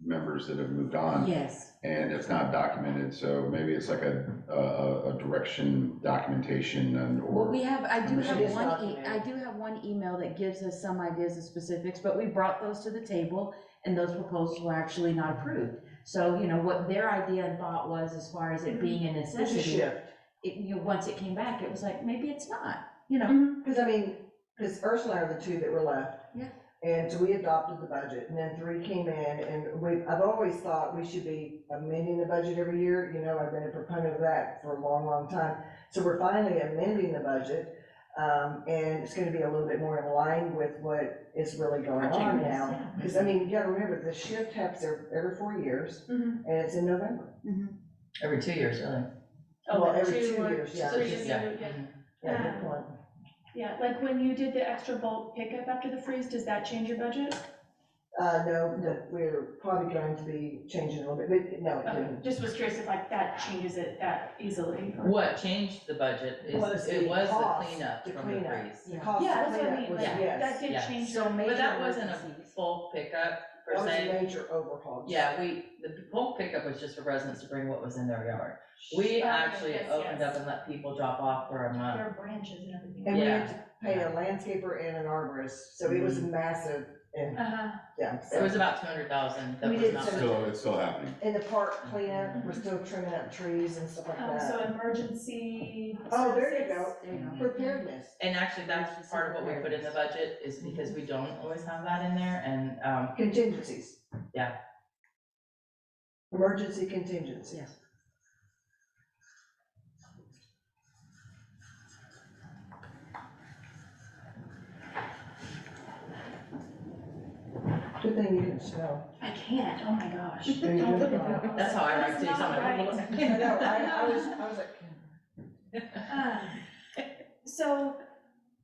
members that have moved on. Yes. And it's not documented, so maybe it's like a direction documentation and, Well, or. we have, I do It have is one, documented. I do have one email that gives us some ideas of specifics, but we brought those to the table, and those proposals were actually not approved. So, what their idea and thought was, as far as it being a It's a necessity, shift. once it came back, it was like, maybe it's not, Because Ursula and I are the 2 that were left. Yeah. And so we adopted the budget, and then 3 came in, and I've always thought we should be amending the budget every year, I've been a proponent of that for a long, long time. So we're finally amending the budget, and it's gonna be a little bit more in line with what is really going on now. Because, you gotta remember, the shift happens every 4 years, Mhm. and it's in November. Every 2 years, really. Well, every 2 2 or years, yeah. 3 it's years, just- yeah. Yeah, good point. Yeah, like when you did the extra bulk pickup after the freeze, does that change your budget? No, but we're probably going to be changing a little bit, but no, it Okay, didn't. just was curious if that changes it that easily. or- What changed the budget is, Was it the was the cost cleanup to from clean the up. freeze. The cost Yeah, of that's what I cleanup mean, was, like, yes. that did Yeah. change. So the- major But that wasn't a emergencies. full pickup per That was a se. major overhaul. Yeah, the bulk pickup was just for residents to bring what was in their yard. We Okay, actually yes, opened yes. up and let people drop off for a month. There are branches and everything. And we Yeah. had to pay a landscaper and an arborist, so it was massive, and, Uh-huh, yeah. It so- was about 200,000 that We was did not. so- It's still happening. In the park cleanup, we're still trimming up trees and stuff like so that. emergency. Oh, there you services. go, There you go. preparedness. And actually, that's part of what we put in the budget, is because we don't always have that in there, and, Contingencies. Yeah. Emergency contingencies. Yes. Good thing you didn't snow. I can't, oh my gosh. There you go. that's how I write That's too, so not I'm right. like. I know, I was like, So,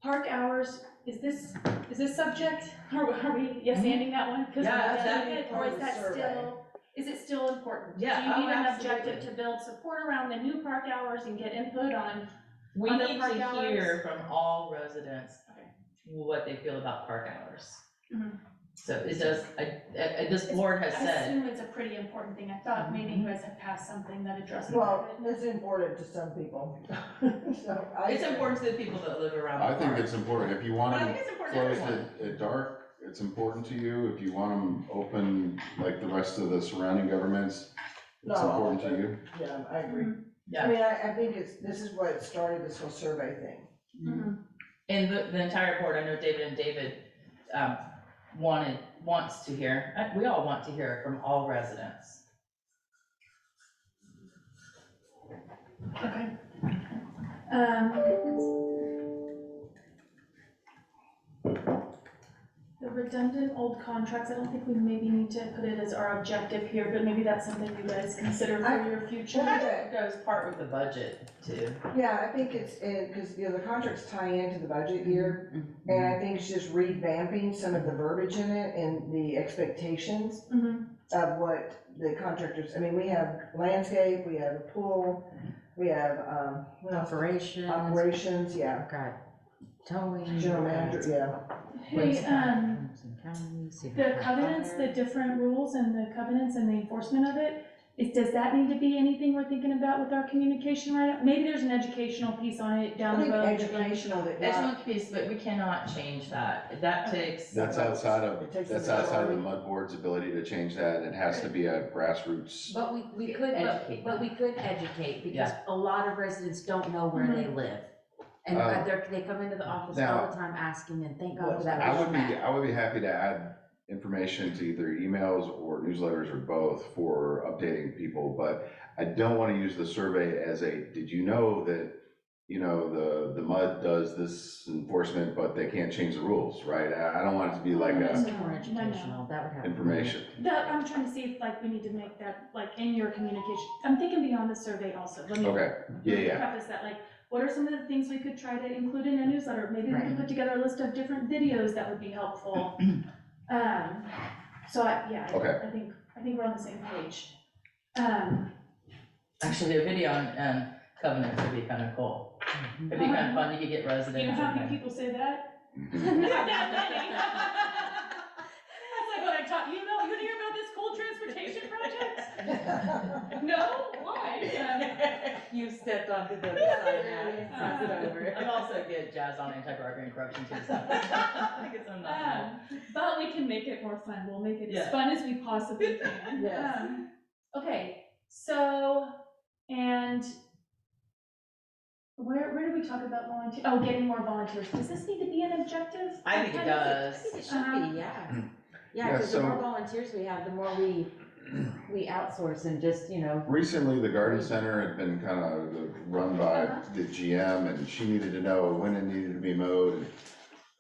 park hours, is this subject, are we yes anding that one? 'Cause Yeah, we're that- doing it, or is that still, is it still important? Yeah, Do you oh, need an absolutely. objective to build support around the new park hours and get input on? We Other need park to hours? hear from all residents Okay. what they feel about park hours. Mhm. So it does, this board has I said, assume it's a pretty important thing, I thought maybe you guys had passed something that addressed well, it. it's important to some people. So it's important to the people that live around the I park. think it's important, if you want But I them think it's important to closed everyone. at dark, it's important to you, if you want them open like the rest of the surrounding governments, it's No, important to you. Yeah, I agree. I Yeah, mean, I think this is what started this whole survey thing. Mhm. and the entire board, I know David, wants to hear, we all want to hear from all residents. Okay. The redundant old contracts, I don't think we maybe need to put it as our objective here, but maybe that's something you guys consider for your future. That goes part with the budget too. Yeah, I think it's, because, the contracts tie into the budget year, and I think it's just revamping some of the verbiage in it and the expectations Mhm. of what the contractors, I mean, we have landscape, we have a pool, we have, what else? Operations. Operations, yeah, Got towing. general manager, yeah. Hey, The the covenants, the different rules and the covenants and the enforcement of it, does that need to be anything we're thinking about with our communication right now? Maybe there's an educational piece on it I down the think road. educational, that, That's yeah, one piece, but we cannot change that. That takes. That's outside of, It takes that's a outside of the majority. mud board's ability to change that. It has to be a grassroots. But we could, Educate but we could educate, because Yeah. a lot of residents don't know where they live. And they come into the office Now- all the time asking, and thank God for that. I would be, map. I would be happy to add information to either emails or newsletters or both for updating people, but I don't want to use the survey as a, did you know that, the mud does this enforcement, but they can't change the rules, right? I don't want it to be like That's a more educational, that would have. information. I'm trying to see if like we need to make that like in your communication. I'm thinking beyond the survey also. Let me Okay, yeah. preface that, like, what are some of the things we could try to include in a newsletter? Maybe we can put together a list of different videos that would be helpful. Okay. I think we're on the same page. Actually, a video on covenants would be kind of cool. It'd be kind of fun. You could get residents. You know how in many there. people say that? Mhm. Not that many. That's like what I taught, you want to hear about this cool transportation project? No? Why? You stepped onto the side now. Pass it over. I'm also good jazz on anti-bribery and corruption too, so. I guess I'm not. But we can make it more fun, we'll make it as Yeah. fun as we possibly can. Yes. Okay, so, and where did we talk about volunteer, oh, getting more volunteers, does this need to be an objective? I think it I does. think it should be, yeah. Yeah, Yeah, because the so- more volunteers we have, the more we outsource and just, Recently, the garden center had been kind of run by the GM, and she needed to know when it needed to be mowed.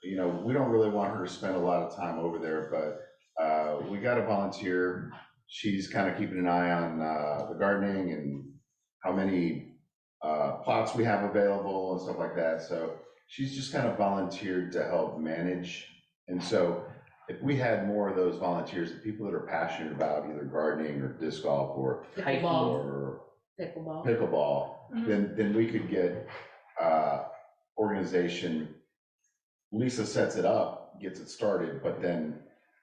And we don't really want her to spend a lot of time over there, but we got a volunteer. She's kind of keeping an eye on the gardening and how many plots we have available and stuff like that. So she's just kind of volunteered to help manage. And so if we had more of those volunteers, the people that are passionate about either gardening or disc golf or pickleball. pickleball, Mhm. then we could get organization. Lisa sets it up, gets it started, but then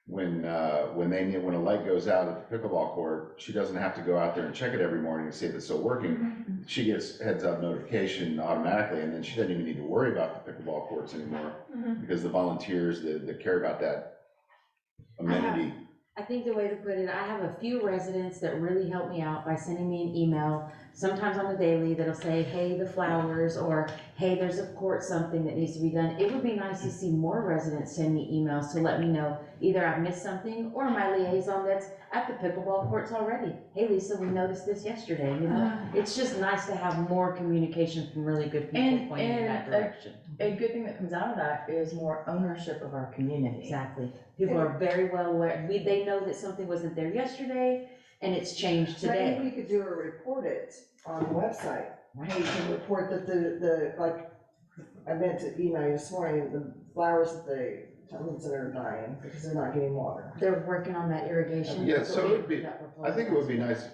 when a light goes out at the pickleball court, she doesn't have to go out there and check it every morning to see if it's still working. She gets heads up notification automatically, and then she doesn't even need to worry about the pickleball courts anymore, Mhm. because the volunteers that care about that amenity. I think the way to put it, I have a few residents that really help me out by sending me an email, sometimes on the daily, that'll say, hey, the flowers, or hey, there's a court something that needs to be done. It would be nice to see more residents send me emails to let me know either I've missed something, or my liaison that's at the pickleball courts already. Hey, Lisa, we noticed this yesterday, It's just nice to have more communication from really good people And- pointing in that and, direction. A good thing that comes out of that is more ownership of our community. Exactly. People are very well aware, they know that something wasn't there yesterday, and it's changed Maybe today. we could do a report it on the website. Right. You can report that like, I meant to email you this morning, the flowers at the Tubman Center are dying because they're not getting water. They're working on that irrigation. Yeah, so it'd be- I think it would be nice,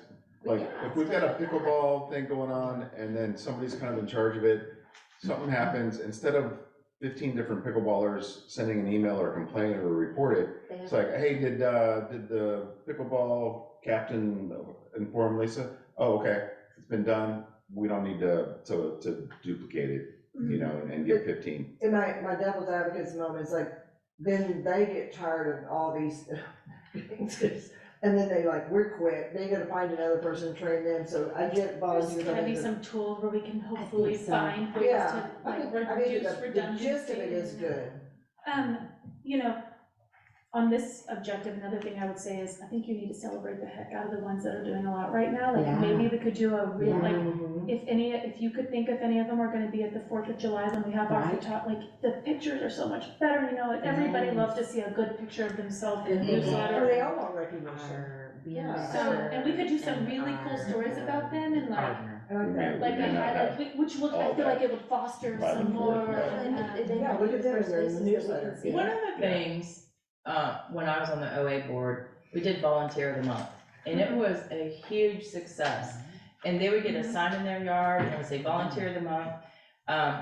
like, Yeah, if we've got a pickleball thing going on, and then somebody's kind of in charge of it, something happens, instead of 15 different pickleballers sending an email or a complaint or a report it, it's like, hey, did the pickleball captain inform Lisa? Oh, okay, it's been done, we don't need to duplicate it, and get 15. And my devil's advocate's moment is like, then they get tired of all these things, and then they like, we're quit, they gotta find another person to train them, so I get There's volunteers. gotta be some tools where we can hopefully so. find ways Yeah, to I like think reduce the redundancy. gist of it is good. You know, on this objective, another thing I would say is, I think you need to celebrate the heck out of the ones that are doing a lot right now. Like, Yeah. maybe we could do a real, like, Mhm. if you could think if any of them are gonna be at the 4th of July, then we have our Right. photog, like, the pictures are so much better, you know, like, everybody Yes. loves to see a good picture of themselves in the Mhm. Well, newsletter. they all want recognition. Our Yeah. So, and we could do some and really cool our, stories about them and, like, partner. I like that. like, We may a not highlight, have which would, I all feel that like it would foster by the some fourth, more, but- Yeah, we could do it in the newsletter. One of the things, when I was on the OA board, we did volunteer of the month, and it was a huge success. And they would get a sign in their yard, and it would say volunteer of the month.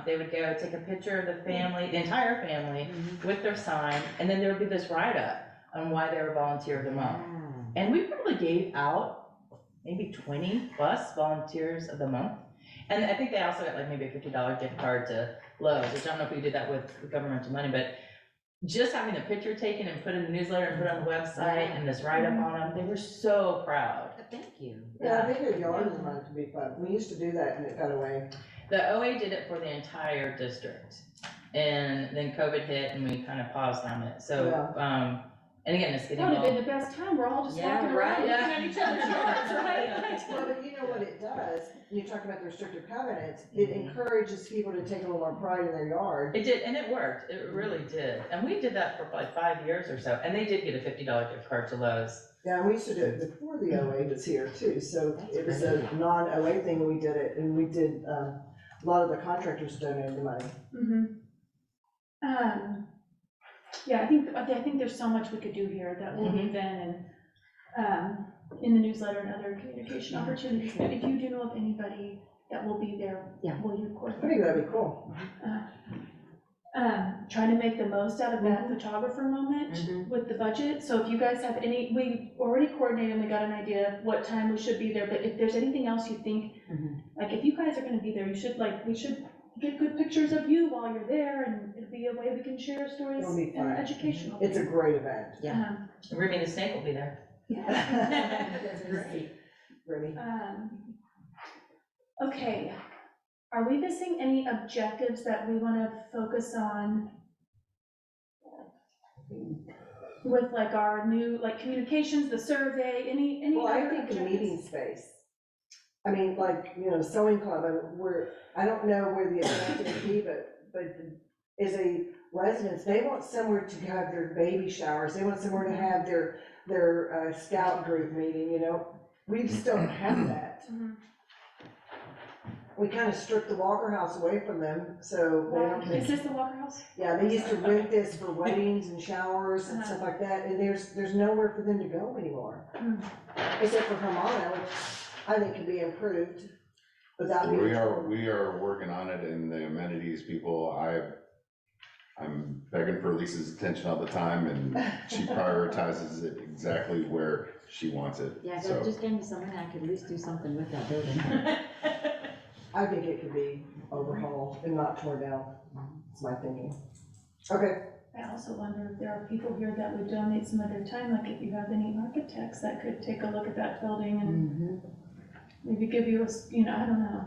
They would go take a picture of the family, the entire family, with their sign, and then there would be this write-up on why they were volunteer of the month. And we probably gave out maybe 20 plus volunteers of the month. And I think they also got like maybe a $50 gift card to Lowe's, which I don't know if we did that with governmental money, but just having the picture taken and put in the newsletter and put on the website and this write-up on them, they were so proud. Thank you. Yeah, I think the yard is meant to be fun. We used to do that and it got away. The OA did it for the entire district. And then COVID hit and we kind of paused on it. So, and again, it's getting that would have all. been the best time, we're all just Yeah, walking right, around looking yeah. at each other's yards, right? Well, but you know what it does, when you talk about the restrictive covenants, it encourages people to take a little more pride in their yard. It did, and it worked. It really did. And we did that for like 5 years or so. And they did get a $50 gift card to Lowe's. Yeah, we used to do it before the OA was here too, so it was a non-OA thing, we did it, and we did, a lot of the contractors donated the money. Yeah, I think there's so much we could do here that will weave in and, in the newsletter and other communication opportunities. But if you do know of anybody that will be there, Yeah. will you coordinate? I think that'd be cool. Trying to make the most out of that photographer moment with the budget. So if you guys have any, we already coordinated and we got an idea of what time we should be there, but if there's anything else you think, like if you guys are gonna be there, you should we should get good pictures of you while you're there, and it'll be a way we can share stories It'll be and fun. educational. It's a great event. Yeah. Ruby the Snake will be there. That's great. Remy. Okay, are we missing any objectives that we wanna focus on with like our new, like communications, the survey, any Well, I other think a objectives? meeting space. I mean, like, you know, sewing club, I don't know where the event would be, but as a residence, they want somewhere to have their baby showers, they want somewhere to have their scout group meeting, you know? We just don't have that. Mhm. We kind of stripped the Walker House away from them, so they don't. Is this the Walker House? Yeah, they used to rent this for weddings and showers and stuff like that, and there's nowhere for them to go anymore. Mm. Except for Pomona, which I think can be improved without being. We are working on it, and the amenities people, I'm begging for Lisa's attention all the time, and she prioritizes it exactly where she wants it. Yeah, So- so just gave me something, I could at least do something with that building. I think it could be overhauled and not torn down, that's my thinking. Okay, I also wonder if there are people here that would donate some of their time, like if you have any architects that could take a look at that building and maybe give you I don't know.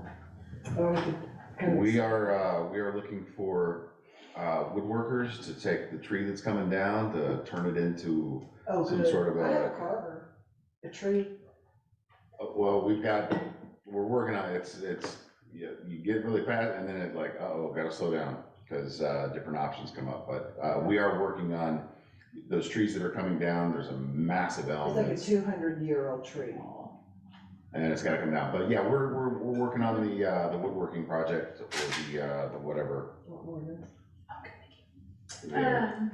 or we could kind of. We are looking for woodworkers to take the tree that's coming down, to turn it into, Oh, some good. sort of I have a- a carver, a tree. well, we're working on it, you get really fast, and then it like, uh-oh, gotta slow down, because different options come up, but we are working on those trees that are coming down. There's a massive elm, It's like a that's- 200-year-old tree. and it's gotta come down, but yeah, we're working on the woodworking project, or the whatever. Yeah.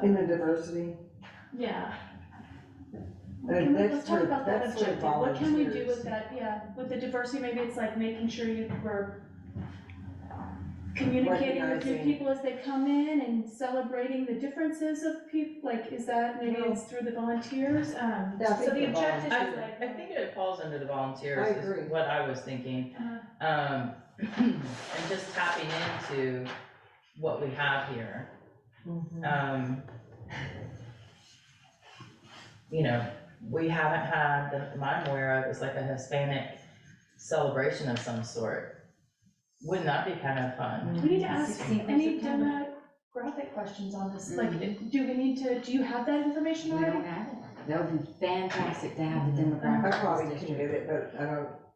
In the diversity. Yeah. And Let's that's talk sort of- about that that's sort of objective, what can we do volunteers. with that, with the diversity, maybe it's like making sure we're communicating with new Recognizing. people as they come in and celebrating the differences of people, like, is that, maybe it's through the volunteers, Yeah, I so think the the objective is I like. think it falls under the volunteers, I agree. is what I was thinking. And just tapping into what we have here. You know, we haven't had, that I'm aware of, is like a Hispanic celebration of some sort. Wouldn't that be kind of fun? We need to ask 16th of any September. donut graphic questions on this, like, Mhm. do you have that information We already? don't have it. That would be fantastic to have the I demographics probably of this can get district. it, but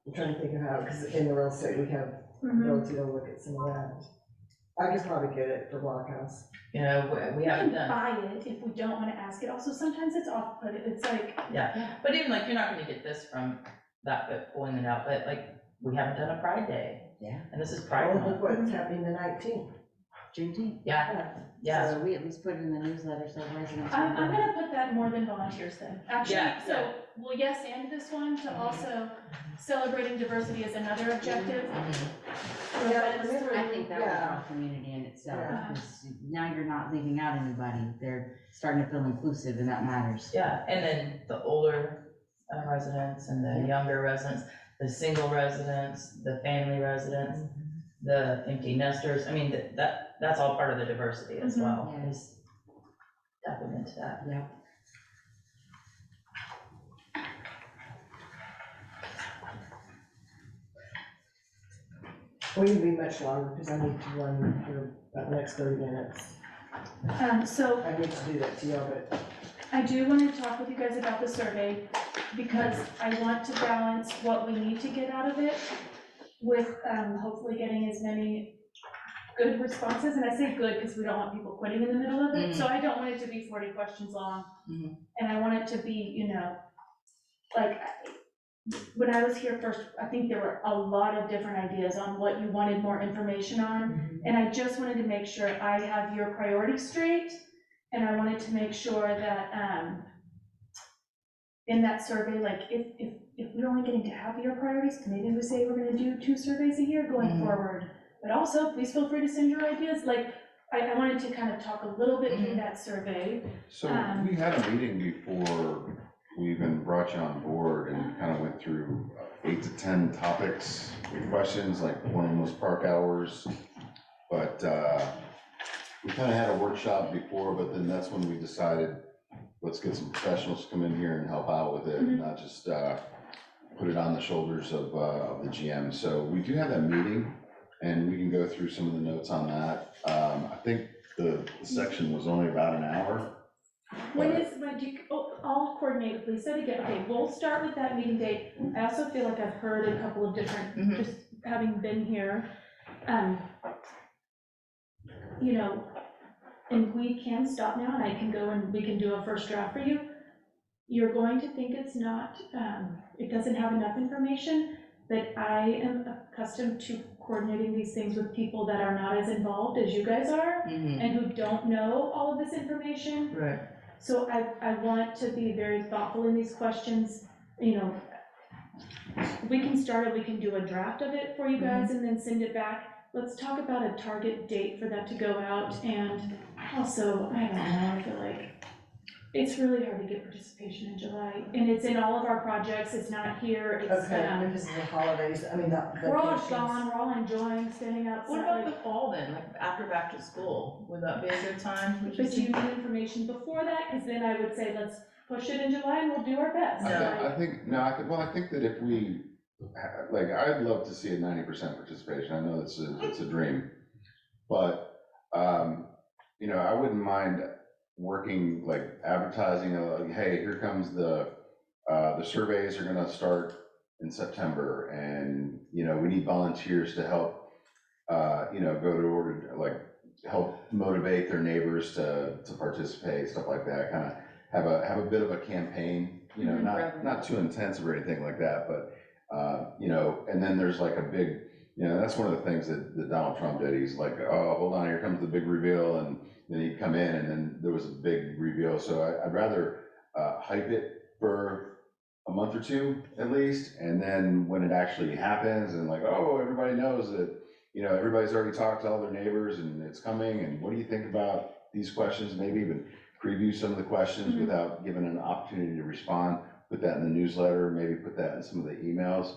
I'm trying to think of how, because in the real estate, we have Mhm. ability to look at some of that. I could probably get it for Blockhouse. You know, we We haven't can done, buy it if we don't wanna ask it, also sometimes it's off-put, it's like, but even like, you're not gonna get this from that, but pulling it out, but like, we haven't done a Pride Day. Yeah. And this is Pride Oh, Month. look what's happening the 19th. Juneteenth. Yeah, So we at least put it in the newsletter so residents. I'm will know. gonna put that more than volunteers then, actually, Yeah, so, well, yes, and this one, to also celebrating diversity is another objective. Yeah, remember- I think that was Yeah. our community in itself, Yeah. because now you're not leaving out anybody, they're starting to feel inclusive, and that matters. yeah, and then the older residents and the younger residents, the single residents, the family residents, the empty nesters, I mean, that's all part of the diversity as Mhm. well, Yeah. is tapping into that. Yeah. We can be much longer, because I need to run for about the next 30 minutes. So I need to do that to y'all, but I do wanna talk with you guys about the survey, because I want to balance what we need to get out of it with, hopefully getting as many good responses, and I say good because we don't want people quitting in the middle of it, so I don't want it to be 40 questions long. Mhm. And I want it to be, you know, like, when I was here first, I think there were a lot of different ideas on what you wanted more information on, and I just wanted to make sure I have your priorities straight, and I wanted to make sure that, in that survey, like, if we're only getting to half of your priorities, maybe we say we're gonna do 2 surveys a year going Mhm. forward. But also, please feel free to send your ideas, like, I wanted to kind of talk a little bit through that survey. So we had a meeting before we even brought you on board and kind of went through 8 to 10 topics and questions, like one of them was park hours. But we kind of had a workshop before, but then that's when we decided, let's get some professionals to come in here and help out with it, and not just put it on the shoulders of the GM. So we do have that meeting, and we can go through some of the notes on that. I think the section was only about an hour. I'll coordinate with Lisa to get, okay, we'll start with that meeting date. I also feel like I've heard a couple of different, Mhm. just having been here, you know, and we can stop now, and I can go and we can do a first draft for you. You're going to think it's not, it doesn't have enough information, but I am accustomed to coordinating these things with people that are not as involved as you guys are, Mhm. and who don't know all of this information. Right. So I want to be very thoughtful in these questions, you know. We can start it, we can do a draft of it for you guys and then send it back. Let's talk about a target date for that to go out, and also, I don't know, I feel like it's really hard to get participation in July, and it's in all of our projects, it's not here, it's, okay, because of the holidays, I mean, the we're all vacations. gone, we're all enjoying staying outside. What about the fall then, like after back to school, would that be a good time? Would you But do you think? need information before that? Because then I would say, let's push it in July and we'll do our best. No. I think, no, I think that if we, like, I'd love to see a 90% participation. I know it's a dream. But, you know, I wouldn't mind working, like, advertising, like, hey, here comes the surveys are gonna start in September, and, you know, we need volunteers to help, you know, go to order, like, help motivate their neighbors to participate, stuff like that, kind of have a bit of a campaign, you know, not too intensive or anything like that, but, you know, and then there's like a big, you know, that's one of the things that Donald Trump did. He's like, oh, hold on, here comes the big reveal, and then he'd come in, and then there was a big reveal. So I'd rather hype it for a month or two at least, and then when it actually happens, and like, oh, everybody knows that, you know, everybody's already talked to all their neighbors, and it's coming, and what do you think about these questions? Maybe even preview some of the questions without giving an opportunity to respond. Put that in the newsletter, maybe put that in some of the emails,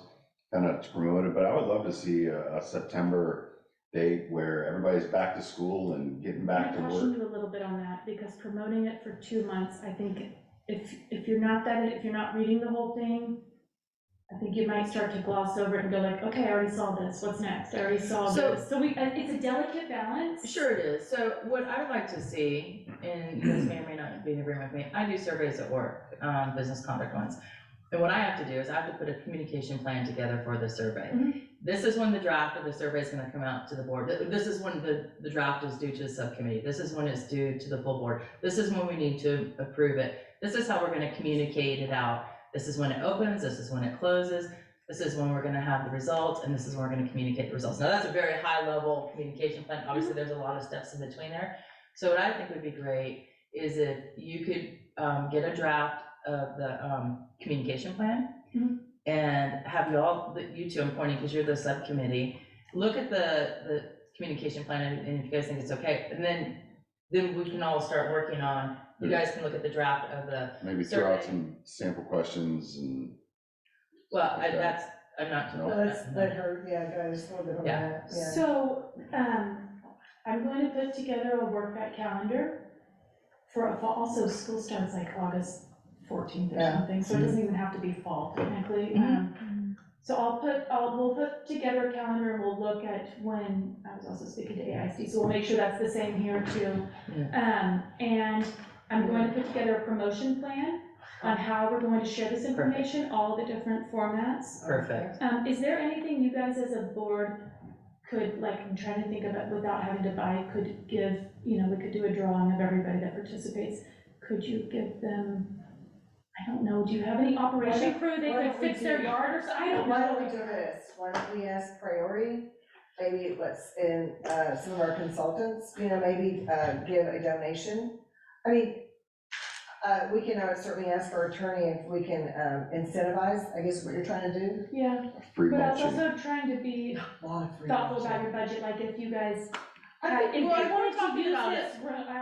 kind of to promote it. But I would love to see a September date where everybody's back to school and getting back to I work. caution you a little bit on that, because promoting it for 2 months, I think if you're not reading the whole thing, I think you might start to gloss over it and go like, okay, I already saw this, what's next? I already saw So- this. So it's a delicate balance. Sure it is. So what I would like to see, and you guys may or may not be in agreement with me, I do surveys at work, business conduct ones. And what I have to do is I have to put a communication plan together for the survey. Mhm. This is when the draft of the survey is gonna come out to the board. This is when the draft is due to the subcommittee. This is when it's due to the full board. This is when we need to approve it. This is how we're gonna communicate it out. This is when it opens, this is when it closes, this is when we're gonna have the results, and this is when we're gonna communicate the results. Now, that's a very high-level communication plan. Obviously, there's a lot of steps in between there. So what I think would be great is if you could get a draft of the communication plan Mhm. and have you two, I'm pointing because you're the subcommittee, look at the communication plan, and if you guys think it's okay, and then we can all start working on, you guys can look at the draft of the, Maybe throw out Survey. some sample questions and, well, Okay. I'm not. No. Let's let her, yeah, guys, a little bit on Yeah. that, yeah. So, I'm going to put together a workout calendar for a fall, also school starts like August 14th or Yeah. something, so it doesn't even have to be fall technically. So we'll put together a calendar and we'll look at when, I was also speaking to AIC, so we'll make sure that's the same here too. And I'm going to put together a promotion plan on how we're going to share this information, all the different formats. Perfect. Is there anything you guys as a board could, like, I'm trying to think of it without having to buy, could give, we could do a drawing of everybody that participates. Could you give them, I don't know, do you have any operation crew they why could don't we fix their do- yard or something? I don't Why know. don't we do this? Why don't we ask Priority, maybe let's, and, some of our consultants, maybe, give a donation? I mean, we can certainly ask our attorney if we can, incentivize, I guess is what you're trying to do. Yeah, free but I was mulching. also trying to be A lot of free thoughtful mulching. about your budget, like if you guys. I think, well, I if you wanna wanted talk to use about this room, I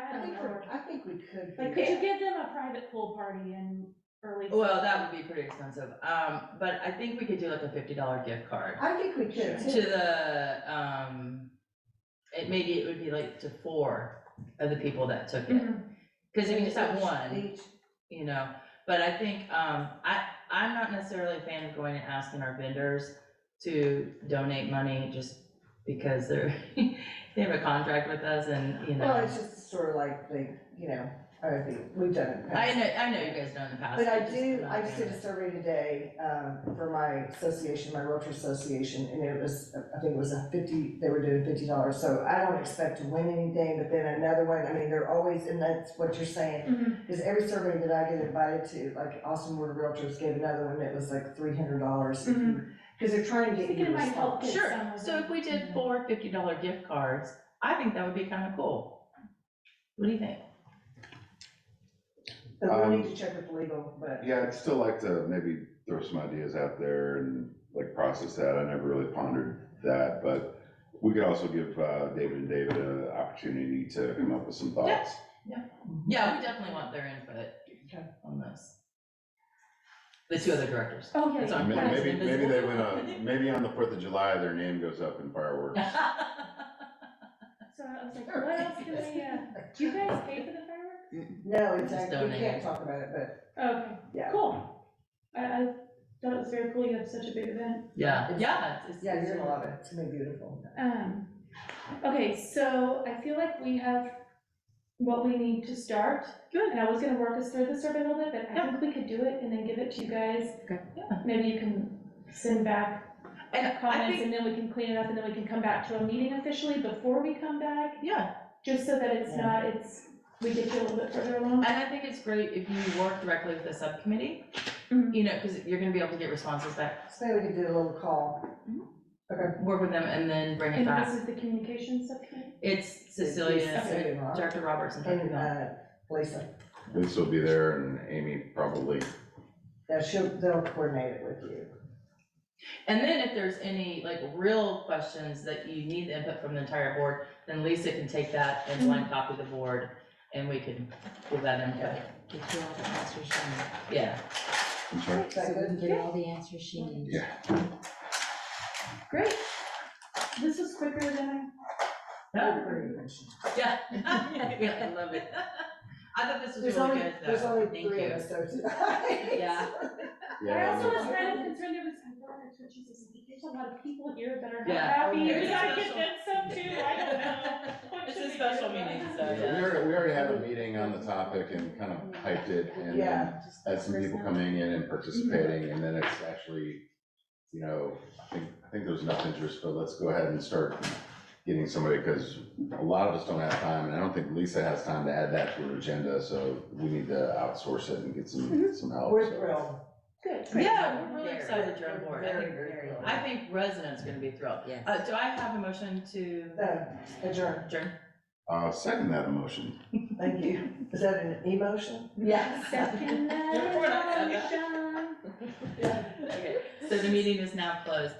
I think we could. Like, could you give them a private pool party in early? Well, that would be pretty expensive, but I think we could do like a $50 gift card I think we could to too. the, maybe it would be like to 4 of the people that took it. Mhm. Cause if you just have Each- one, Each, but I think, I'm not necessarily a fan of going and asking our vendors to donate money just because they have a contract with us and, well, it's just sort of like we've done it. in the past. I know you guys done in the past. But I just do, not I just did a doing survey today, for my association, my Realtor Association, and it was, I think it was they were doing $50, so I don't expect to win anything, but then another one, I mean, they're always, and that's what you're saying, Mhm. is every survey that I get invited to, like Austin Board of Realtors gave another one that was like $300, because they're trying to get Thinking you it to might help respond. get Sure, some of so them. if we did 4 $50 gift cards, I think that would be kind of cool. What do you think? But we'll need to check with legal, but. Yeah, I'd still like to maybe throw some ideas out there and like process that. I never really pondered that, but we could also give David and David an opportunity to come up with some thoughts. Yeah, we definitely want their input Okay. on this. The 2 other directors. Oh, yeah, That's yeah. on Maybe, Plans maybe Invisible. they win maybe on the 4th of July, their name goes up in fireworks. So I was like, what else can we, do you guys pay for the fireworks? No, Just exactly, we donate can't it. talk about it, but, Okay, yeah. cool. I thought it was very cool you have such a big event. Yeah, It's- yeah. Yeah, you're gonna love it, it's gonna be beautiful. Okay, so I feel like we have what we need to start. Good. And I was gonna work us through the survey a little bit, but I think we could do it and then give it to you guys. Okay. Yeah. Maybe you can send back And I comments think, and then we can clean it up and then we can come back to a meeting officially before we come back, yeah, just so that it's Yeah. not, we get you a little bit further along. and I think it's great if you work directly with the subcommittee, Mhm. because you're gonna be able to get responses back. So maybe we could do a little call. Work with them and then bring it And back. this is the communications subcommittee? It's Cecilia, Cecilia and Rob. Director Roberts and Dr. And, Bell. Lisa, Lisa will be there and Amy probably. yeah, they'll coordinate it with you. And then if there's any like real questions that you need input from the entire board, then Lisa can take that and blind copy the board and we can give that input. Get you all the answers she needs. Yeah, I'm sorry. Is that So we good? can get all the answers she needs. Yeah. Great. This was quicker than yeah, Very efficient. yeah, yeah, I love it. I thought this was There's really only, good there's though, only thank 3 you. of us though tonight. Yeah. I Yeah, also was I mean, kind of concerned, Jesus, there's a lot of people here that are Yeah. happy, Okay. maybe I It's a could get some too, I don't know. What It's should a we special do? meeting, so we yeah. already had a meeting on the topic and kind of hyped it and then had some people coming in and participating, and then it's actually, you know, I think there's enough interest, but let's go ahead and start getting somebody, because a lot of us don't have time, and I don't think Lisa has time to add that to her agenda, so we need to outsource it and get some help. We're so. thrilled. Good. Yeah, we're really Very, excited you're on board. I Very, think, very thrilled. I think residents are gonna be thrilled. Yes. Do I have a motion to Adjourn. adjourn? Second that emotion. Thank you. Is that an emotion? Yes. Second We're not done. motion. Okay, so the meeting is now closed.